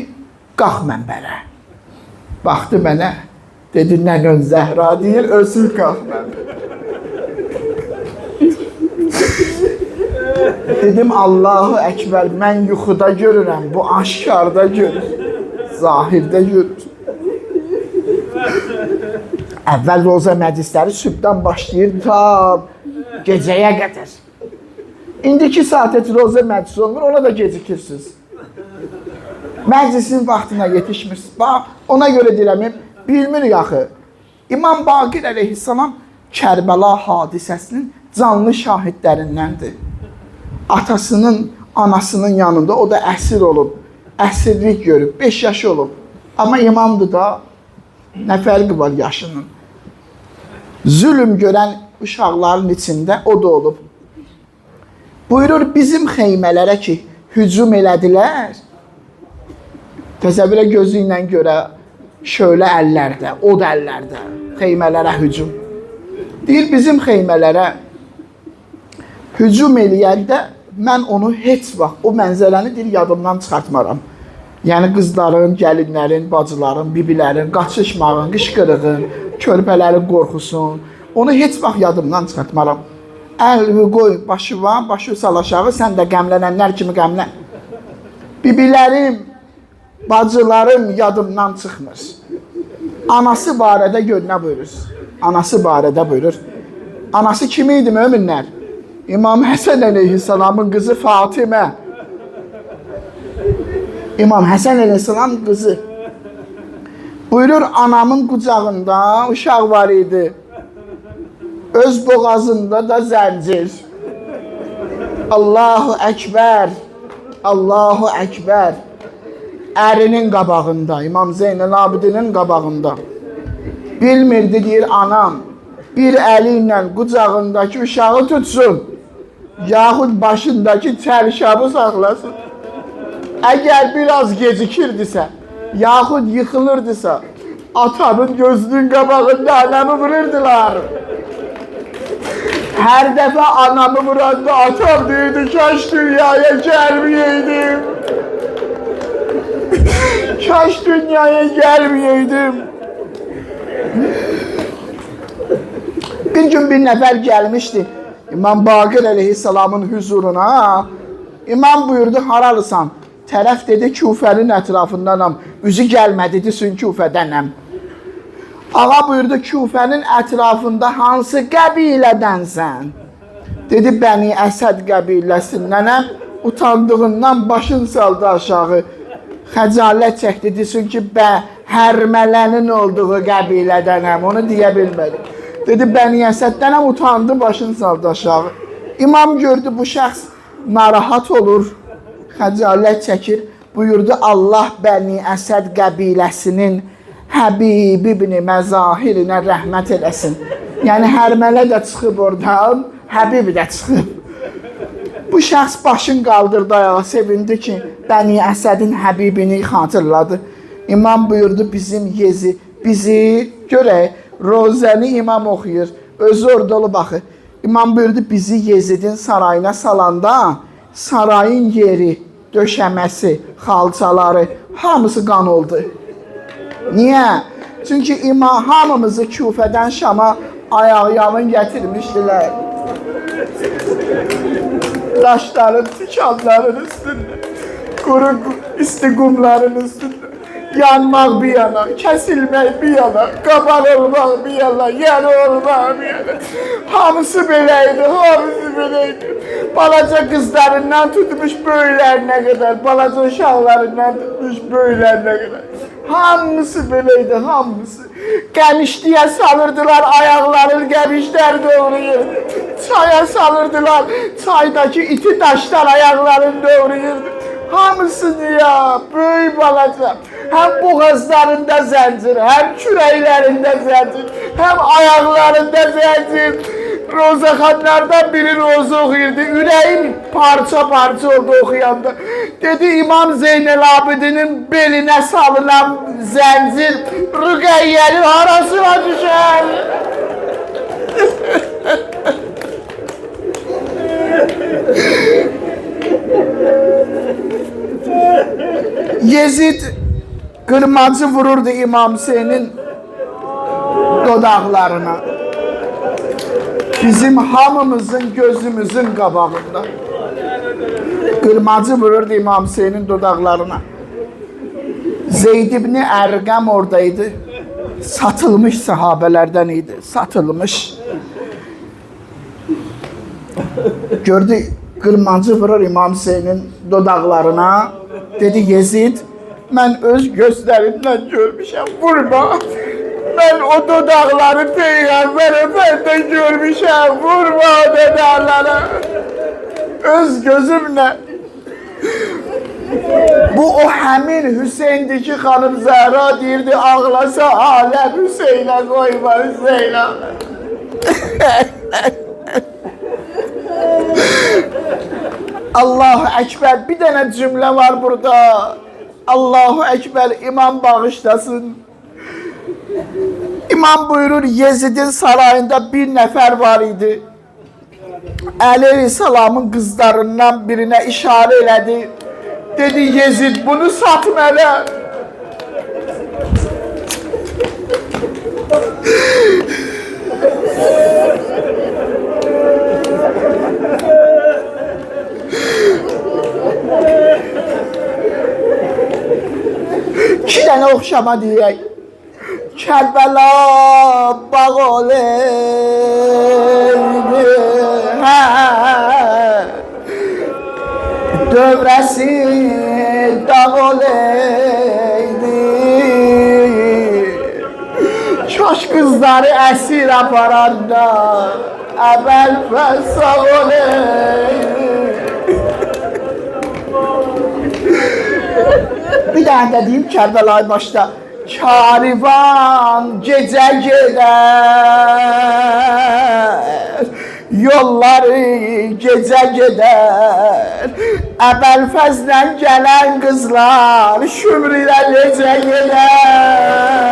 qalx mənbərə. Baxdı mənə, dedi, nənən Zəhra deyir, özün qalx mənbərə. Dedim, Allahu Əkbər, mən yuxuda görürəm, bu aşkarda görür, zahirdə görür. Əvvəl roza məclisləri sübhdən başlayır, ta gecəyə qədər. İndi 2 saat roza məclisi olmur, ona da gecikirsiniz. Məclisin vaxtına yetişmirsiniz. Bax, ona görə deyirəm, bilmirik axı. İmam Baqir əleyhissalam Kərbəla hadisəsinin canlı şahidlərindəndir. Atasının, anasının yanında o da əsir olub, əsirlik görüb, 5 yaşı olub. Amma imamdır da, nə fərqi var yaşının. Zülüm görən uşaqların içində o da olub. Buyurur, bizim xeymələrə ki, hücum elədilər, təsəvvürə gözü ilə görə şölə əllərdə, od əllərdə xeymələrə hücum. Deyir, bizim xeymələrə hücum eləyəndə mən onu heç vaxt, o mənzərəni deyir, yadımdan çıxartmaram. Yəni qızların, gəlinlərin, bacıların, bibilərin, qaçışmağın, qışqırığın, körpələrin qorxusun. Onu heç vaxt yadımdan çıxartmaram. Əlvi qoy başıva, başı sal aşağı, sən də qəmlənənlər kimi qəmlən. Bibilərim, bacılarım yadımdan çıxmır. Anası barədə gör nə buyurur? Anası barədə buyurur. Anası kim idi möminlər? İmam Həsən əleyhissalamın qızı Fatimə. İmam Həsən əleyhissalamın qızı. Buyurur, anamın qucağında uşaq var idi. Öz boğazında da zəncir. Allahu Əkbər. Allahu Əkbər. Ərinin qabağında, İmam Zeynəl Abidinin qabağında. Bilmirdi, deyir, anam bir əli ilə qucağındakı uşağı tutsun, yaxud başındakı çərşabı saxlasın. Əgər biraz gecikirdisə, yaxud yıxılırdısa, atamın gözünün qabağında anamı vururdular. Hər dəfə anamı vuranda atam deyirdi, kaş dünyaya gəlməyəydim. Kaş dünyaya gəlməyəydim. Bir gün bir nəfər gəlmişdi İmam Baqir əleyhissalamın huzuruna. İmam buyurdu, haralısan? Tərəf dedi, Küfənin ətrafındanam. Üzü gəlmədi, desin Küfədənəm. Ağa buyurdu, Küfənin ətrafında hansı qəbilədənsən? Dedi, Bəni Əsəd qəbiləsindənəm. Utandığından başın saldı aşağı. Xəcalət çəkdi, desin ki, hərmələnin olduğu qəbilədənəm. Onu deyə bilmədi. Dedi, Bəni Əsəddənəm, utandı, başını saldı aşağı. İmam gördü, bu şəxs narahat olur, xəcalət çəkir. Buyurdu, Allah Bəni Əsəd qəbiləsinin Həbib ibn Məzahirinə rəhmət eləsin. Yəni, hərmələ də çıxıb oradan, Həbib də çıxıb. Bu şəxs başını qaldırdı ayağa, sevindi ki, Bəni Əsədin Həbibini xatırladı. İmam buyurdu, bizim Yezi, bizi görək, Rozəni imam oxuyur, özü orada olub baxır. İmam buyurdu, bizi Yezidin sarayına salanda sarayın yeri, döşəməsi, xalçaları, hamısı qan oldu. Niyə? Çünki imam hamımızı Küfədən Şama ayaq-yalın gətirmişdilər. Daşların, tikanların üstündə, quru istiqumların üstündə. Yanmaq bir yana, kəsilmək bir yana, qabarılmaq bir yana, yarı olmaq bir yana. Hamısı beləydi, hamısı beləydi. Balaca qızlarından tutmuş böyüklərinə qədər, balaca uşaqlarından tutmuş böyüklərinə qədər. Hamısı beləydi, hamısı. Qəmişliyə salırdılar, ayaqların qəmişlər doğrayırdı. Çaya salırdılar, çaydakı iti daşlar ayaqlarını doğrayırdı. Hamısını ya, böyük balaca. Həm boğazlarında zəncir, həm kürəklərində zəncir, həm ayaqlarında zəncir. Rozaxanlardan biri roza oxuyurdu, ürəyim parça-parça oldu oxuyanda. Dedi, İmam Zeynəl Abidinin belinə salınan zəncir Rüqəyyənin arasına düşər. Yezid qırmacı vururdu İmam Hüseynin dodaqlarına. Bizim hamımızın gözümüzün qabağında. Qırmacı vururdu İmam Hüseynin dodaqlarına. Zeyd ibn Ərqəm oradaydı. Satılmış sahabələrdən idi. Satılmış. Gördü, qırmacı vurur İmam Hüseynin dodaqlarına. Dedi, Yezid, mən öz gözlərimdən görmüşəm, vurma. Mən o dodaqları Peyğəmbər Efəndə görmüşəm, vurma o dodaqları. Öz gözümlə. Bu o həmin Hüseyndir ki, xanım Zəhra deyirdi, ağlasa aləm Hüseynə qoyma, Hüseynə. Allahu Ekber, bir tane cümle var burada. Allahu Ekber, imam bağışlasın. İmam buyurur, Yezidin sarayında bir nefer var idi. Aleyhisselamın kızlarından birine işare elədi. Dedi, Yezid bunu satın elə. İki dənə oxşama deyək. Kərbəla bağ olaydı, dövrəsi dağ olaydı. Kaş qızları əsir aparanda əvvəl fəsağ olaydı. Bir dənə də deyim Kərbəlayı başda. Karivan gecə gedər, yolları gecə gedər. Əbəlfəzdən gələn qızlar şümr ilə necə gedər.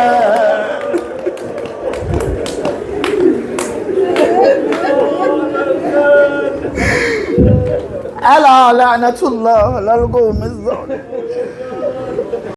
Əla lənətullah ləl qovmiz zalim.